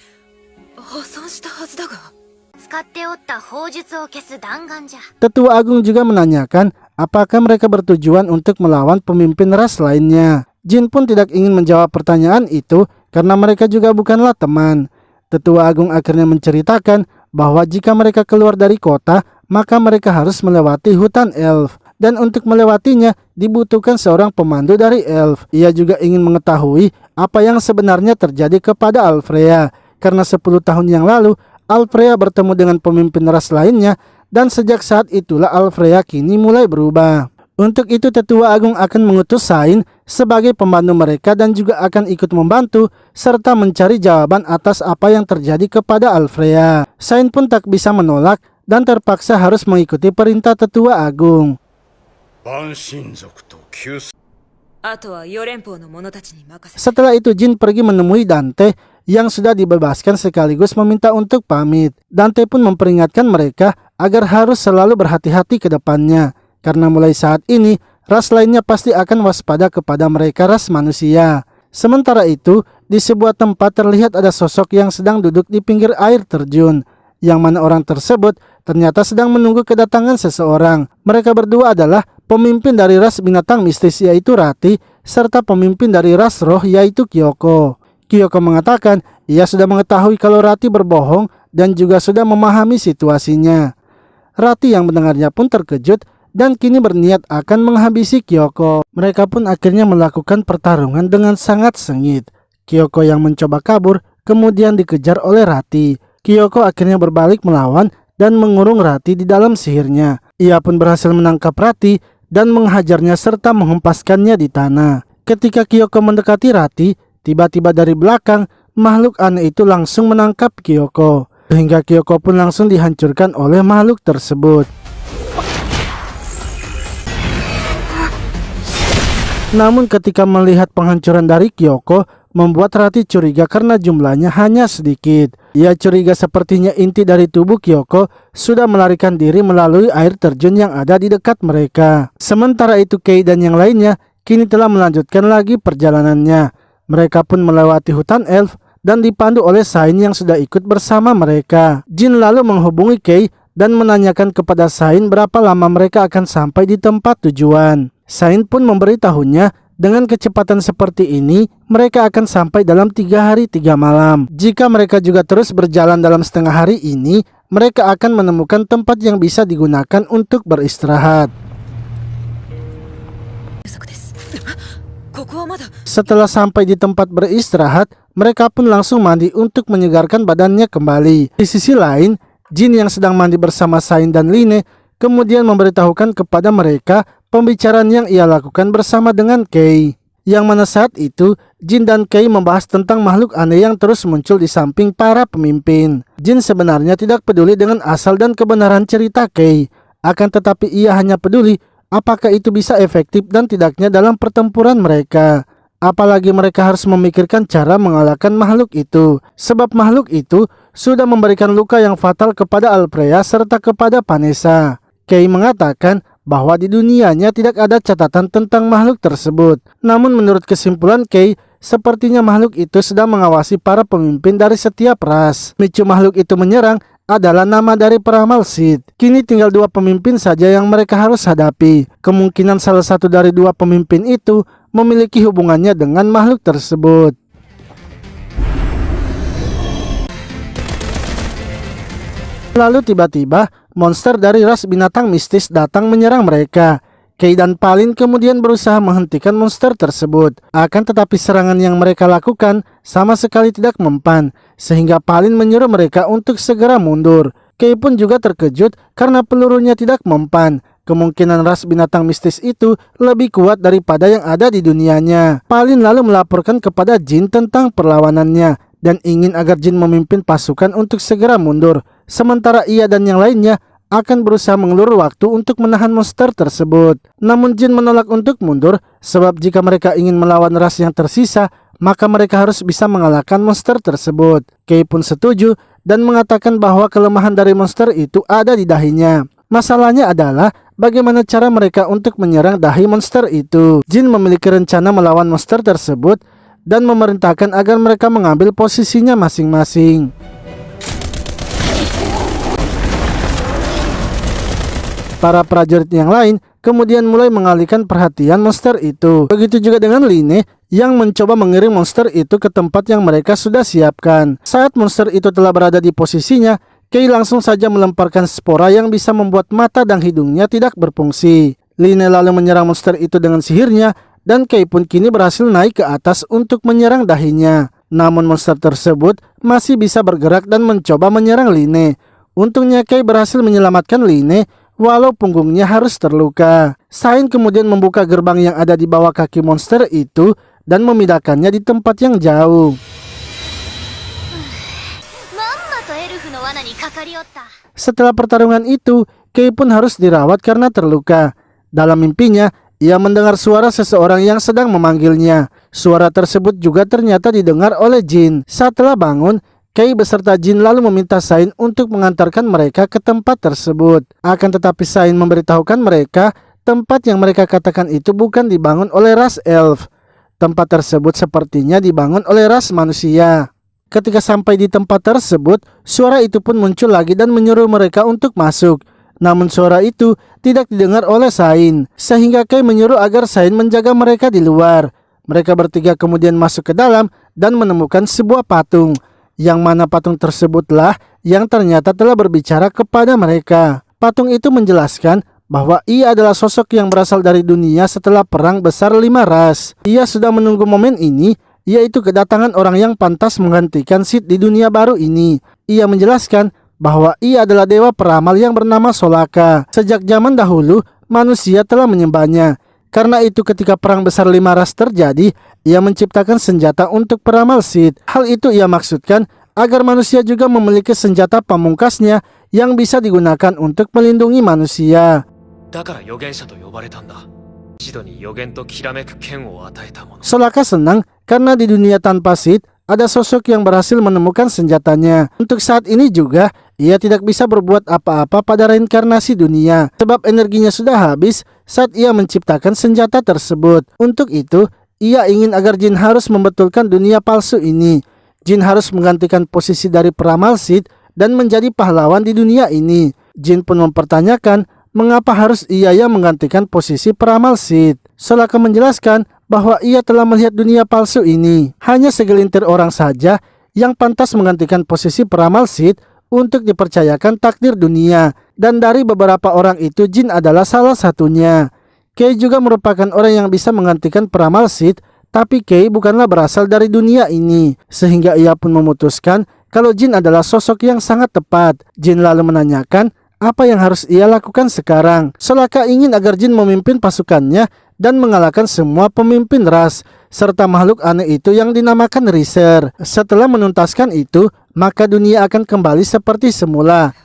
Tetua Agung juga menanyakan apakah mereka bertujuan untuk melawan pemimpin ras lainnya. Jin pun tidak ingin menjawab pertanyaan itu karena mereka juga bukanlah teman. Tetua Agung akhirnya menceritakan bahwa jika mereka keluar dari kota, maka mereka harus melewati hutan elf. Dan untuk melewatinya, dibutuhkan seorang pemandu dari elf. Ia juga ingin mengetahui apa yang sebenarnya terjadi kepada Alfrea. Karena 10 tahun yang lalu, Alfrea bertemu dengan pemimpin ras lainnya, dan sejak saat itulah Alfrea kini mulai berubah. Untuk itu Tetua Agung akan mengutus Sain sebagai pembantu mereka dan juga akan ikut membantu serta mencari jawaban atas apa yang terjadi kepada Alfrea. Sain pun tak bisa menolak dan terpaksa harus mengikuti perintah Tetua Agung. Setelah itu Jin pergi menemui Dante yang sudah dibebaskan sekaligus meminta untuk pamit. Dante pun memperingatkan mereka agar harus selalu berhati-hati ke depannya. Karena mulai saat ini, ras lainnya pasti akan waspada kepada mereka ras manusia. Sementara itu, di sebuah tempat terlihat ada sosok yang sedang duduk di pinggir air terjun. Yang mana orang tersebut ternyata sedang menunggu kedatangan seseorang. Mereka berdua adalah pemimpin dari ras binatang mistis yaitu Rati, serta pemimpin dari ras roh yaitu Kyoko. Kyoko mengatakan ia sudah mengetahui kalau Rati berbohong dan juga sudah memahami situasinya. Rati yang mendengarnya pun terkejut dan kini berniat akan menghabisi Kyoko. Mereka pun akhirnya melakukan pertarungan dengan sangat sengit. Kyoko yang mencoba kabur kemudian dikejar oleh Rati. Kyoko akhirnya berbalik melawan dan mengurung Rati di dalam sihirnya. Ia pun berhasil menangkap Rati dan menghajarnya serta menghempaskannya di tanah. Ketika Kyoko mendekati Rati, tiba-tiba dari belakang makhluk aneh itu langsung menangkap Kyoko. Sehingga Kyoko pun langsung dihancurkan oleh makhluk tersebut. Namun ketika melihat penghancuran dari Kyoko, membuat Rati curiga karena jumlahnya hanya sedikit. Ia curiga sepertinya inti dari tubuh Kyoko sudah melarikan diri melalui air terjun yang ada di dekat mereka. Sementara itu Kei dan yang lainnya kini telah melanjutkan lagi perjalanannya. Mereka pun melewati hutan elf dan dipandu oleh Sain yang sudah ikut bersama mereka. Jin lalu menghubungi Kei dan menanyakan kepada Sain berapa lama mereka akan sampai di tempat tujuan. Sain pun memberitahunya dengan kecepatan seperti ini mereka akan sampai dalam 3 hari 3 malam. Jika mereka juga terus berjalan dalam setengah hari ini, mereka akan menemukan tempat yang bisa digunakan untuk beristirahat. Setelah sampai di tempat beristirahat, mereka pun langsung mandi untuk menyegarkan badannya kembali. Di sisi lain, Jin yang sedang mandi bersama Sain dan Line kemudian memberitahukan kepada mereka pembicaraan yang ia lakukan bersama dengan Kei. Yang mana saat itu Jin dan Kei membahas tentang makhluk aneh yang terus muncul di samping para pemimpin. Jin sebenarnya tidak peduli dengan asal dan kebenaran cerita Kei. Akan tetapi ia hanya peduli apakah itu bisa efektif dan tidaknya dalam pertempuran mereka. Apalagi mereka harus memikirkan cara mengalahkan makhluk itu, sebab makhluk itu sudah memberikan luka yang fatal kepada Alpreya serta kepada Vanessa. Kei mengatakan bahwa di dunianya tidak ada catatan tentang makhluk tersebut. Namun menurut kesimpulan Kei, sepertinya makhluk itu sedang mengawasi para pemimpin dari setiap ras. Micu makhluk itu menyerang adalah nama dari peramal Sith. Kini tinggal 2 pemimpin saja yang mereka harus hadapi. Kemungkinan salah satu dari 2 pemimpin itu memiliki hubungannya dengan makhluk tersebut. Lalu tiba-tiba monster dari ras binatang mistis datang menyerang mereka. Kei dan Palin kemudian berusaha menghentikan monster tersebut. Akan tetapi serangan yang mereka lakukan sama sekali tidak mempan, sehingga Palin menyuruh mereka untuk segera mundur. Kei pun juga terkejut karena pelurunya tidak mempan. Kemungkinan ras binatang mistis itu lebih kuat daripada yang ada di dunianya. Palin lalu melaporkan kepada Jin tentang perlawanannya dan ingin agar Jin memimpin pasukan untuk segera mundur. Sementara ia dan yang lainnya akan berusaha mengelur waktu untuk menahan monster tersebut. Namun Jin menolak untuk mundur sebab jika mereka ingin melawan ras yang tersisa, maka mereka harus bisa mengalahkan monster tersebut. Kei pun setuju dan mengatakan bahwa kelemahan dari monster itu ada di dahinya. Masalahnya adalah bagaimana cara mereka untuk menyerang dahi monster itu. Jin memiliki rencana melawan monster tersebut dan memerintahkan agar mereka mengambil posisinya masing-masing. Para prajurit yang lain kemudian mulai mengalihkan perhatian monster itu. Begitu juga dengan Line yang mencoba mengiring monster itu ke tempat yang mereka sudah siapkan. Saat monster itu telah berada di posisinya, Kei langsung saja melemparkan spora yang bisa membuat mata dan hidungnya tidak berfungsi. Line lalu menyerang monster itu dengan sihirnya dan Kei pun kini berhasil naik ke atas untuk menyerang dahinya. Namun monster tersebut masih bisa bergerak dan mencoba menyerang Line. Untungnya Kei berhasil menyelamatkan Line walau punggungnya harus terluka. Sain kemudian membuka gerbang yang ada di bawah kaki monster itu dan memindahkannya di tempat yang jauh. Setelah pertarungan itu, Kei pun harus dirawat karena terluka. Dalam mimpinya, ia mendengar suara seseorang yang sedang memanggilnya. Suara tersebut juga ternyata didengar oleh Jin. Setelah bangun, Kei beserta Jin lalu meminta Sain untuk mengantarkan mereka ke tempat tersebut. Akan tetapi Sain memberitahukan mereka tempat yang mereka katakan itu bukan dibangun oleh ras elf. Tempat tersebut sepertinya dibangun oleh ras manusia. Ketika sampai di tempat tersebut, suara itu pun muncul lagi dan menyuruh mereka untuk masuk. Namun suara itu tidak didengar oleh Sain, sehingga Kei menyuruh agar Sain menjaga mereka di luar. Mereka bertiga kemudian masuk ke dalam dan menemukan sebuah patung, yang mana patung tersebutlah yang ternyata telah berbicara kepada mereka. Patung itu menjelaskan bahwa ia adalah sosok yang berasal dari dunia setelah perang besar 5 ras. Ia sudah menunggu momen ini, yaitu kedatangan orang yang pantas menggantikan Sith di dunia baru ini. Ia menjelaskan bahwa ia adalah dewa peramal yang bernama Solaka. Sejak zaman dahulu, manusia telah menyembahnya. Karena itu ketika perang besar 5 ras terjadi, ia menciptakan senjata untuk peramal Sith. Hal itu ia maksudkan agar manusia juga memiliki senjata pamungkasnya yang bisa digunakan untuk melindungi manusia. Solaka senang karena di dunia tanpa Sith ada sosok yang berhasil menemukan senjatanya. Untuk saat ini juga, ia tidak bisa berbuat apa-apa pada reinkarnasi dunia, sebab energinya sudah habis saat ia menciptakan senjata tersebut. Untuk itu, ia ingin agar Jin harus membetulkan dunia palsu ini. Jin harus menggantikan posisi dari peramal Sith dan menjadi pahlawan di dunia ini. Jin pun mempertanyakan mengapa harus ia yang menggantikan posisi peramal Sith. Solaka menjelaskan bahwa ia telah melihat dunia palsu ini. Hanya segelintir orang saja yang pantas menggantikan posisi peramal Sith untuk dipercayakan takdir dunia. Dan dari beberapa orang itu Jin adalah salah satunya. Kei juga merupakan orang yang bisa menggantikan peramal Sith, tapi Kei bukanlah berasal dari dunia ini. Sehingga ia pun memutuskan kalau Jin adalah sosok yang sangat tepat. Jin lalu menanyakan apa yang harus ia lakukan sekarang. Solaka ingin agar Jin memimpin pasukannya dan mengalahkan semua pemimpin ras serta makhluk aneh itu yang dinamakan Riser. Setelah menuntaskan itu, maka dunia akan kembali seperti semula.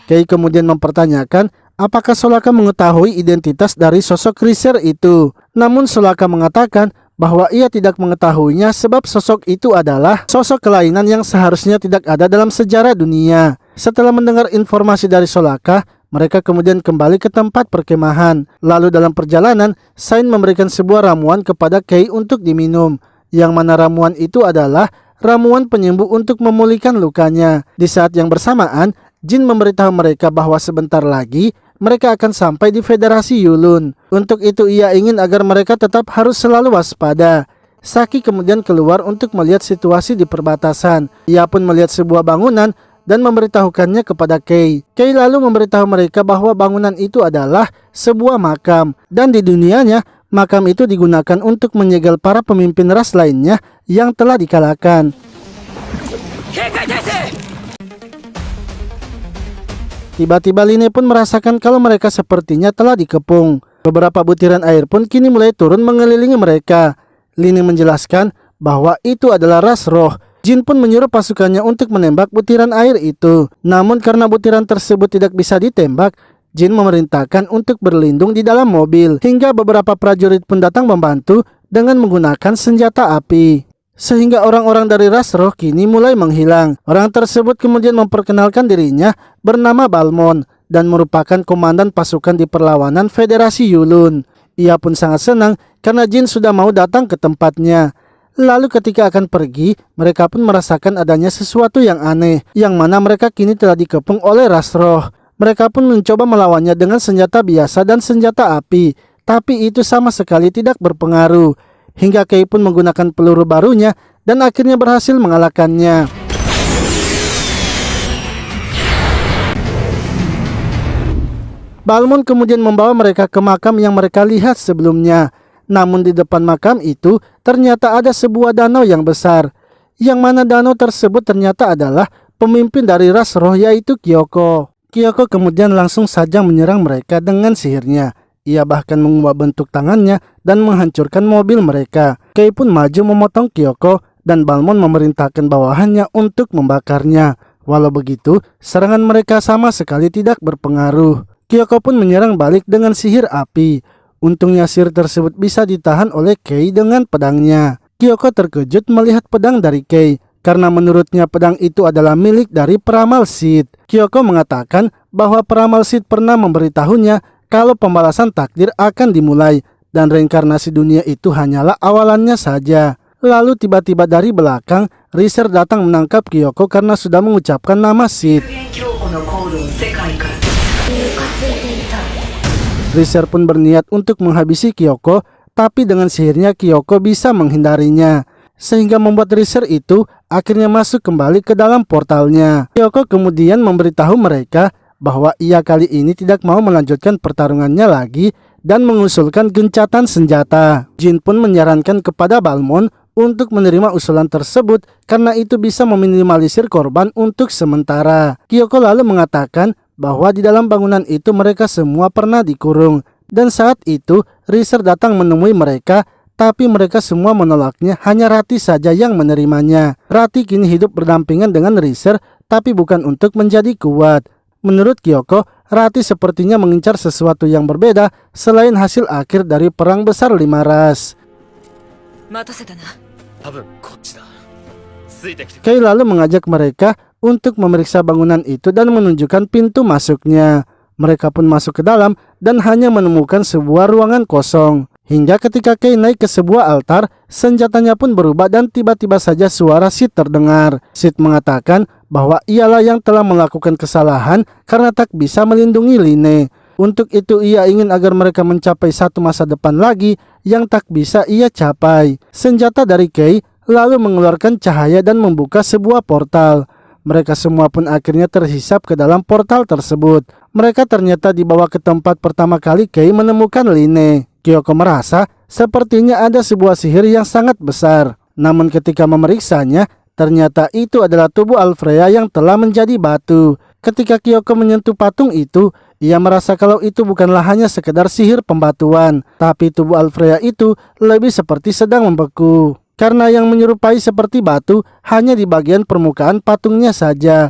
Kei kemudian mempertanyakan apakah Soraka mengetahui identitas dari sosok Riser itu. Namun Soraka mengatakan bahwa ia tidak mengetahuinya sebab sosok itu adalah sosok kelainan yang seharusnya tidak ada dalam sejarah dunia. Setelah mendengar informasi dari Soraka, mereka kemudian kembali ke tempat perkemahan. Lalu dalam perjalanan, Sain memberikan sebuah ramuan kepada Kei untuk diminum. Yang mana ramuan itu adalah ramuan penyembuh untuk memulihkan lukanya. Di saat yang bersamaan, Jin memberitahu mereka bahwa sebentar lagi mereka akan sampai di Federasi Yulun. Untuk itu ia ingin agar mereka tetap harus selalu waspada. Saki kemudian keluar untuk melihat situasi di perbatasan. Ia pun melihat sebuah bangunan dan memberitahukannya kepada Kei. Kei lalu memberitahu mereka bahwa bangunan itu adalah sebuah makam. Dan di dunianya, makam itu digunakan untuk menyegel para pemimpin ras lainnya yang telah dikalahkan. Tiba-tiba Line pun merasakan kalau mereka sepertinya telah dikepung. Beberapa butiran air pun kini mulai turun mengelilingi mereka. Line menjelaskan bahwa itu adalah ras roh. Jin pun menyuruh pasukannya untuk menembak butiran air itu. Namun karena butiran tersebut tidak bisa ditembak, Jin memerintahkan untuk berlindung di dalam mobil. Hingga beberapa prajurit pun datang membantu dengan menggunakan senjata api. Sehingga orang-orang dari ras roh kini mulai menghilang. Orang tersebut kemudian memperkenalkan dirinya bernama Balmon dan merupakan komandan pasukan di perlawanan Federasi Yulun. Ia pun sangat senang karena Jin sudah mau datang ke tempatnya. Lalu ketika akan pergi, mereka pun merasakan adanya sesuatu yang aneh, yang mana mereka kini telah dikepung oleh ras roh. Mereka pun mencoba melawannya dengan senjata biasa dan senjata api, tapi itu sama sekali tidak berpengaruh. Hingga Kei pun menggunakan peluru barunya dan akhirnya berhasil mengalahkannya. Balmon kemudian membawa mereka ke makam yang mereka lihat sebelumnya. Namun di depan makam itu ternyata ada sebuah danau yang besar. Yang mana danau tersebut ternyata adalah pemimpin dari ras roh yaitu Kyoko. Kyoko kemudian langsung saja menyerang mereka dengan sihirnya. Ia bahkan mengubah bentuk tangannya dan menghancurkan mobil mereka. Kei pun maju memotong Kyoko dan Balmon memerintahkan bawahannya untuk membakarnya. Walau begitu, serangan mereka sama sekali tidak berpengaruh. Kyoko pun menyerang balik dengan sihir api. Untungnya sihir tersebut bisa ditahan oleh Kei dengan pedangnya. Kyoko terkejut melihat pedang dari Kei karena menurutnya pedang itu adalah milik dari peramal Sid. Kyoko mengatakan bahwa peramal Sid pernah memberitahunya kalau pembalasan takdir akan dimulai dan reinkarnasi dunia itu hanyalah awalannya saja. Lalu tiba-tiba dari belakang, Riser datang menangkap Kyoko karena sudah mengucapkan nama Sid. Riser pun berniat untuk menghabisi Kyoko, tapi dengan sihirnya Kyoko bisa menghindarinya. Sehingga membuat Riser itu akhirnya masuk kembali ke dalam portalnya. Kyoko kemudian memberitahu mereka bahwa ia kali ini tidak mau melanjutkan pertarungannya lagi dan mengusulkan gencatan senjata. Jin pun menyarankan kepada Balmon untuk menerima usulan tersebut karena itu bisa meminimalisir korban untuk sementara. Kyoko lalu mengatakan bahwa di dalam bangunan itu mereka semua pernah dikurung dan saat itu Riser datang menemui mereka, tapi mereka semua menolaknya, hanya Rati saja yang menerimanya. Rati kini hidup berdampingan dengan Riser tapi bukan untuk menjadi kuat. Menurut Kyoko, Rati sepertinya mengincar sesuatu yang berbeda selain hasil akhir dari perang besar 5 ras. Kei lalu mengajak mereka untuk memeriksa bangunan itu dan menunjukkan pintu masuknya. Mereka pun masuk ke dalam dan hanya menemukan sebuah ruangan kosong. Hingga ketika Kei naik ke sebuah altar, senjatanya pun berubah dan tiba-tiba saja suara Sid terdengar. Sid mengatakan bahwa ialah yang telah melakukan kesalahan karena tak bisa melindungi Line. Untuk itu ia ingin agar mereka mencapai satu masa depan lagi yang tak bisa ia capai. Senjata dari Kei lalu mengeluarkan cahaya dan membuka sebuah portal. Mereka semua pun akhirnya terhisap ke dalam portal tersebut. Mereka ternyata dibawa ke tempat pertama kali Kei menemukan Line. Kyoko merasa sepertinya ada sebuah sihir yang sangat besar. Namun ketika memeriksanya, ternyata itu adalah tubuh Alfreya yang telah menjadi batu. Ketika Kyoko menyentuh patung itu, ia merasa kalau itu bukanlah hanya sekedar sihir pembatuan, tapi tubuh Alfreya itu lebih seperti sedang membeku. karena yang menyerupai seperti batu hanya di bagian permukaan patungnya saja.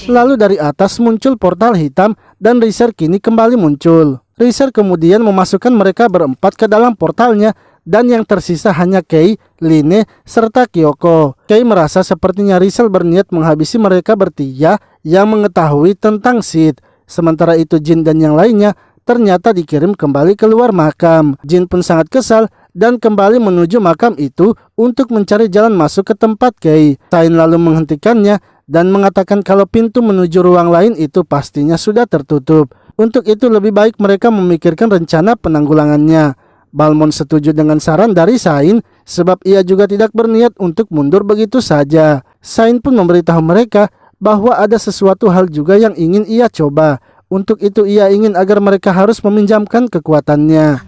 Lalu dari atas muncul portal hitam dan Riser kini kembali muncul. Riser kemudian memasukkan mereka berempat ke dalam portalnya dan yang tersisa hanya Kei, Line, serta Kyoko. Kei merasa sepertinya Riser berniat menghabisi mereka bertiga yang mengetahui tentang Sid. Sementara itu Jin dan yang lainnya ternyata dikirim kembali keluar makam. Jin pun sangat kesal dan kembali menuju makam itu untuk mencari jalan masuk ke tempat Kei. Sain lalu menghentikannya dan mengatakan kalau pintu menuju ruang lain itu pastinya sudah tertutup. Untuk itu lebih baik mereka memikirkan rencana penanggulangannya. Balmond setuju dengan saran dari Sain sebab ia juga tidak berniat untuk mundur begitu saja. Sain pun memberitahu mereka bahwa ada sesuatu hal juga yang ingin ia coba. Untuk itu ia ingin agar mereka harus meminjamkan kekuatannya.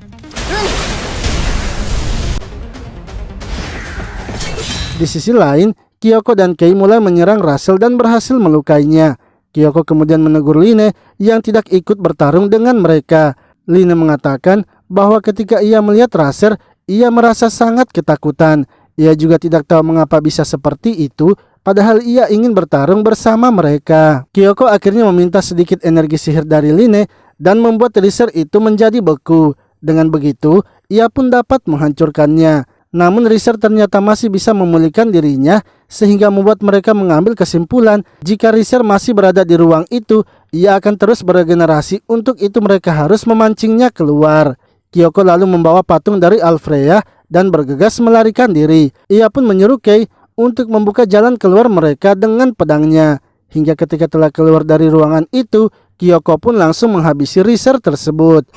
Di sisi lain, Kyoko dan Kei mulai menyerang Russell dan berhasil melukainya. Kyoko kemudian menegur Line yang tidak ikut bertarung dengan mereka. Line mengatakan bahwa ketika ia melihat Russell, ia merasa sangat ketakutan. Ia juga tidak tahu mengapa bisa seperti itu, padahal ia ingin bertarung bersama mereka. Kyoko akhirnya meminta sedikit energi sihir dari Line dan membuat Riser itu menjadi beku. Dengan begitu, ia pun dapat menghancurkannya. Namun Riser ternyata masih bisa memulihkan dirinya sehingga membuat mereka mengambil kesimpulan jika Riser masih berada di ruang itu, ia akan terus beregenerasi. Untuk itu mereka harus memancingnya keluar. Kyoko lalu membawa patung dari Alfreya dan bergegas melarikan diri. Ia pun menyuruh Kei untuk membuka jalan keluar mereka dengan pedangnya. Hingga ketika telah keluar dari ruangan itu, Kyoko pun langsung menghabisi Riser tersebut.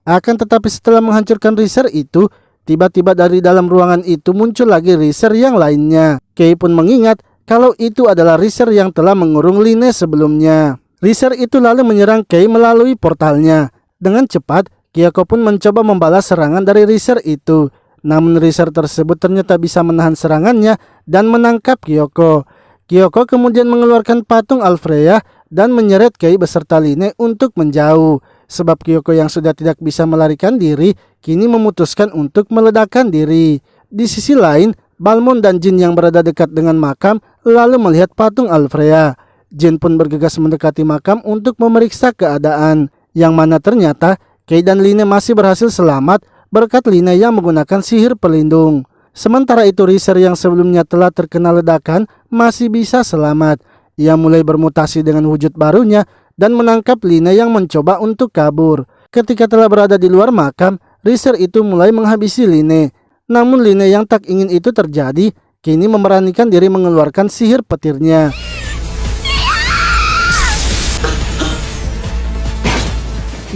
Akan tetapi setelah menghancurkan Riser itu, tiba-tiba dari dalam ruangan itu muncul lagi Riser yang lainnya. Kei pun mengingat kalau itu adalah Riser yang telah mengurung Line sebelumnya. Riser itu lalu menyerang Kei melalui portalnya. Dengan cepat, Kyoko pun mencoba membalas serangan dari Riser itu. Namun Riser tersebut ternyata bisa menahan serangannya dan menangkap Kyoko. Kyoko kemudian mengeluarkan patung Alfreya dan menyeret Kei beserta Line untuk menjauh. Sebab Kyoko yang sudah tidak bisa melarikan diri, kini memutuskan untuk meledakkan diri. Di sisi lain, Balmond dan Jin yang berada dekat dengan makam lalu melihat patung Alfreya. Jin pun bergegas mendekati makam untuk memeriksa keadaan, yang mana ternyata Kei dan Line masih berhasil selamat berkat Line yang menggunakan sihir pelindung. Sementara itu Riser yang sebelumnya telah terkena ledakan masih bisa selamat. Ia mulai bermutasi dengan wujud barunya dan menangkap Line yang mencoba untuk kabur. Ketika telah berada di luar makam, Riser itu mulai menghabisi Line. Namun Line yang tak ingin itu terjadi, kini memberanikan diri mengeluarkan sihir petirnya.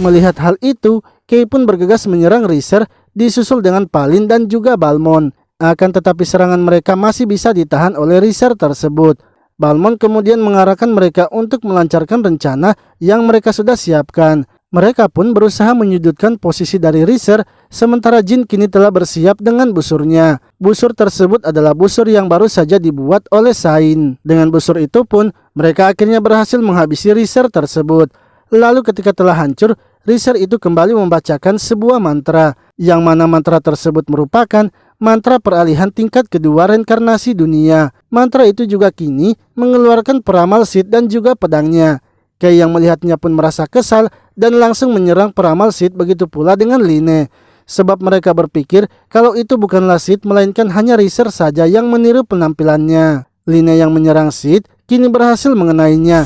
Melihat hal itu, Kei pun bergegas menyerang Riser, disusul dengan Palin dan juga Balmond. Akan tetapi serangan mereka masih bisa ditahan oleh Riser tersebut. Balmond kemudian mengarahkan mereka untuk melancarkan rencana yang mereka sudah siapkan. Mereka pun berusaha menyudutkan posisi dari Riser, sementara Jin kini telah bersiap dengan busurnya. Busur tersebut adalah busur yang baru saja dibuat oleh Sain. Dengan busur itu pun, mereka akhirnya berhasil menghabisi Riser tersebut. Lalu ketika telah hancur, Riser itu kembali membacakan sebuah mantra, yang mana mantra tersebut merupakan mantra peralihan tingkat kedua reinkarnasi dunia. Mantra itu juga kini mengeluarkan peramal Sid dan juga pedangnya. Kei yang melihatnya pun merasa kesal dan langsung menyerang peramal Sid, begitu pula dengan Line. Sebab mereka berpikir kalau itu bukanlah Sid melainkan hanya Riser saja yang meniru penampilannya. Line yang menyerang Sid kini berhasil mengenainya.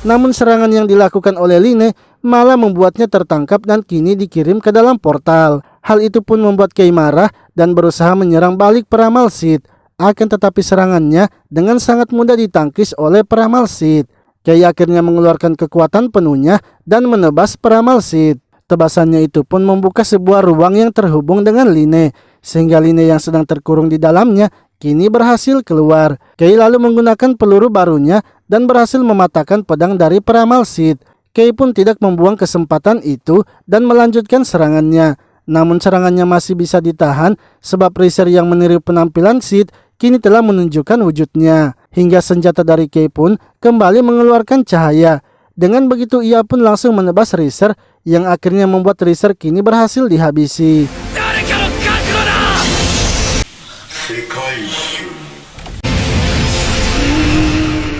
Namun serangan yang dilakukan oleh Line malah membuatnya tertangkap dan kini dikirim ke dalam portal. Hal itu pun membuat Kei marah dan berusaha menyerang balik peramal Sid. Akan tetapi serangannya dengan sangat mudah ditangkis oleh peramal Sid. Kei akhirnya mengeluarkan kekuatan penuhnya dan menebas peramal Sid. Tebasannya itu pun membuka sebuah ruang yang terhubung dengan Line, sehingga Line yang sedang terkurung di dalamnya kini berhasil keluar. Kei lalu menggunakan peluru barunya dan berhasil mematahkan pedang dari peramal Sid. Kei pun tidak membuang kesempatan itu dan melanjutkan serangannya. Namun serangannya masih bisa ditahan sebab Razer yang meniru penampilan Sid kini telah menunjukkan wujudnya. Hingga senjata dari Kei pun kembali mengeluarkan cahaya. Dengan begitu ia pun langsung menebas Razer yang akhirnya membuat Razer kini berhasil dihabisi.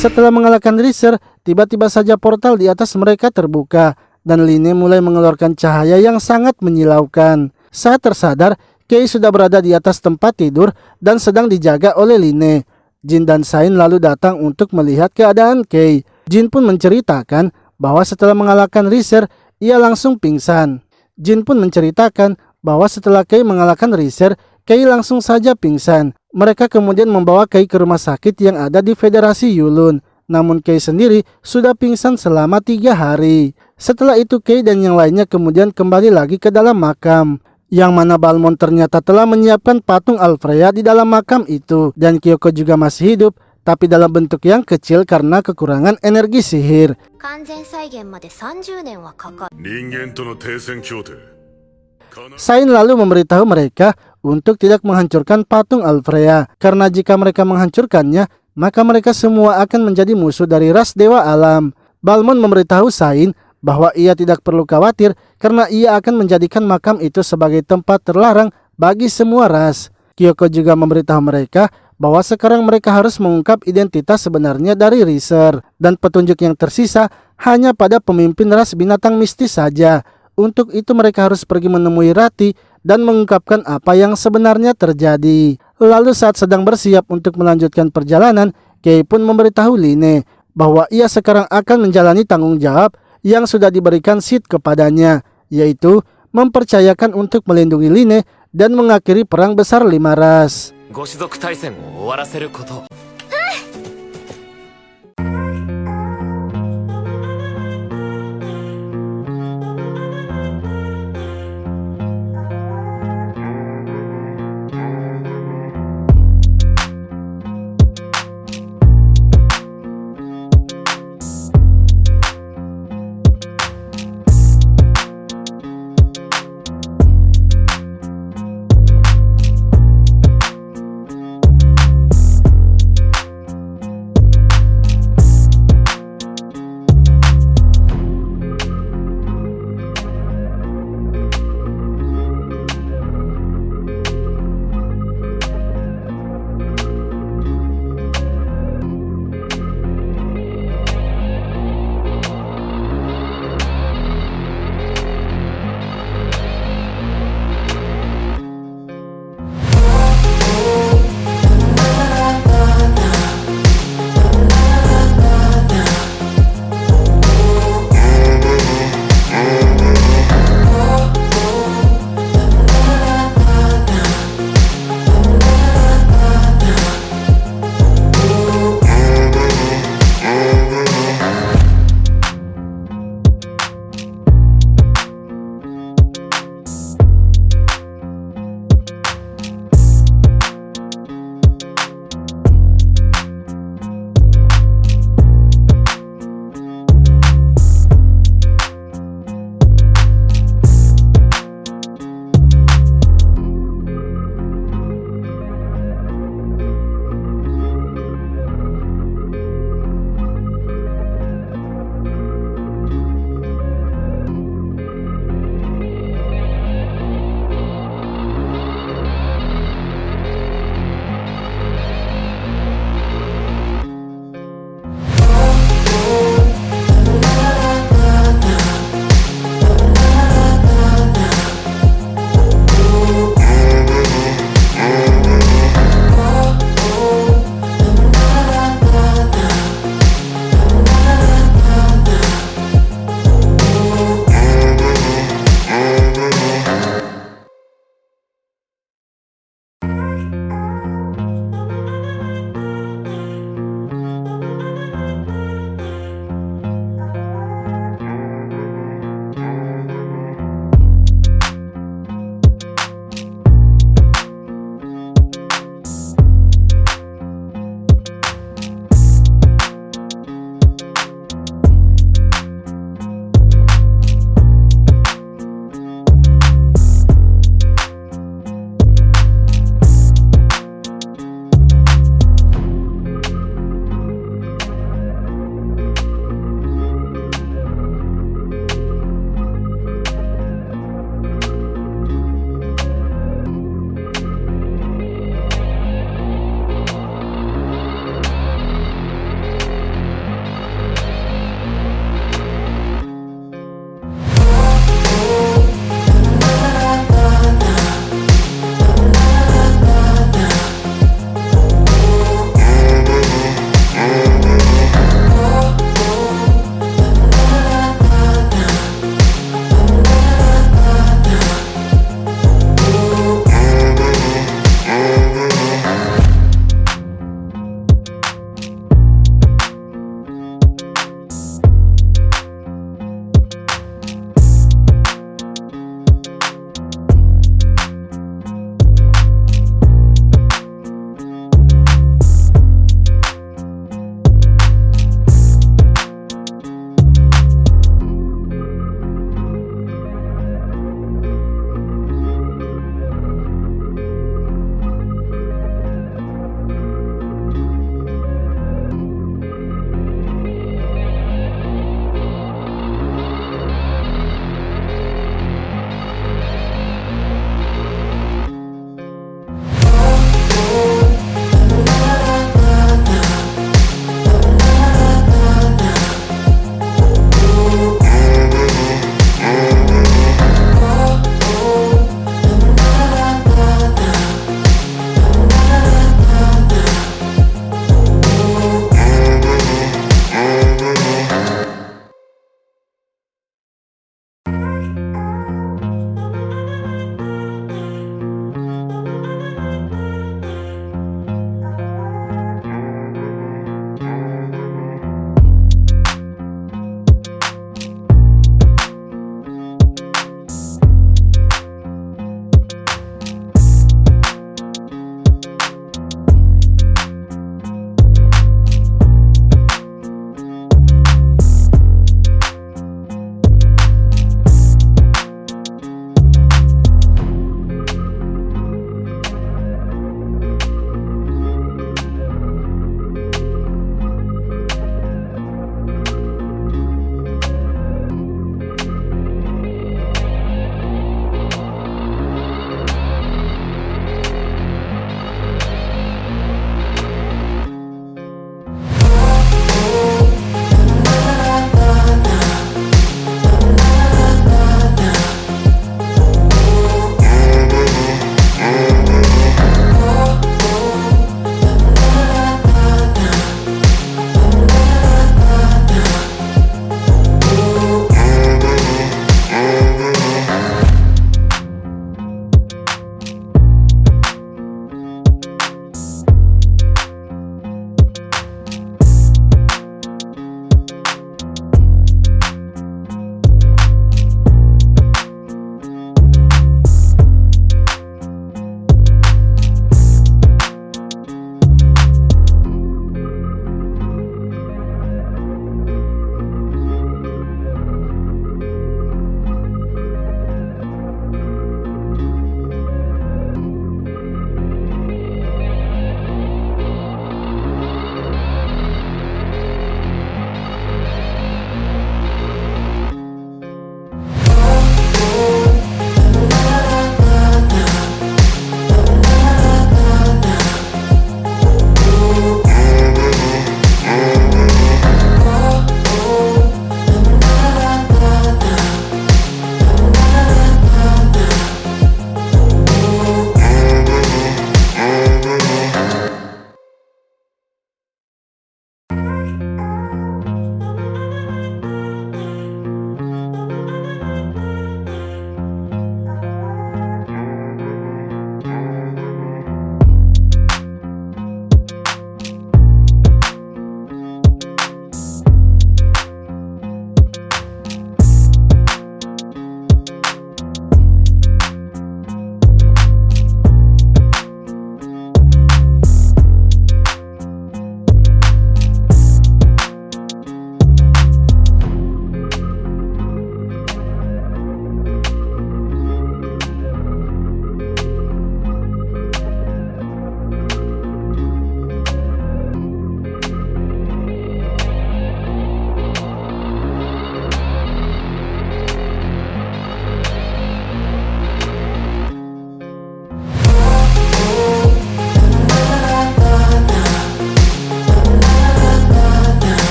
Setelah mengalahkan Razer, tiba-tiba saja portal di atas mereka terbuka dan Line mulai mengeluarkan cahaya yang sangat menyilaukan. Saat tersadar, Kei sudah berada di atas tempat tidur dan sedang dijaga oleh Line. Jin dan Sain lalu datang untuk melihat keadaan Kei. Jin pun menceritakan bahwa setelah mengalahkan Razer, ia langsung pingsan. Jin pun menceritakan bahwa setelah Kei mengalahkan Razer, Kei langsung saja pingsan. Mereka kemudian membawa Kei ke rumah sakit yang ada di Federasi Yulun. Namun Kei sendiri sudah pingsan selama 3 hari. Setelah itu Kei dan yang lainnya kemudian kembali lagi ke dalam makam. Yang mana Balmond ternyata telah menyiapkan patung Alfreya di dalam makam itu. Dan Kyoko juga masih hidup, tapi dalam bentuk yang kecil karena kekurangan energi sihir. Sain lalu memberitahu mereka untuk tidak menghancurkan patung Alfreya, karena jika mereka menghancurkannya, maka mereka semua akan menjadi musuh dari ras dewa alam. Balmond memberitahu Sain bahwa ia tidak perlu khawatir karena ia akan menjadikan makam itu sebagai tempat terlarang bagi semua ras. Kyoko juga memberitahu mereka bahwa sekarang mereka harus mengungkap identitas sebenarnya dari Razer, dan petunjuk yang tersisa hanya pada pemimpin ras binatang mistis saja. Untuk itu mereka harus pergi menemui Rati dan mengungkapkan apa yang sebenarnya terjadi. Lalu saat sedang bersiap untuk melanjutkan perjalanan, Kei pun memberitahu Line bahwa ia sekarang akan menjalani tanggung jawab yang sudah diberikan Sid kepadanya, yaitu mempercayakan untuk melindungi Line dan mengakhiri perang besar 5 ras.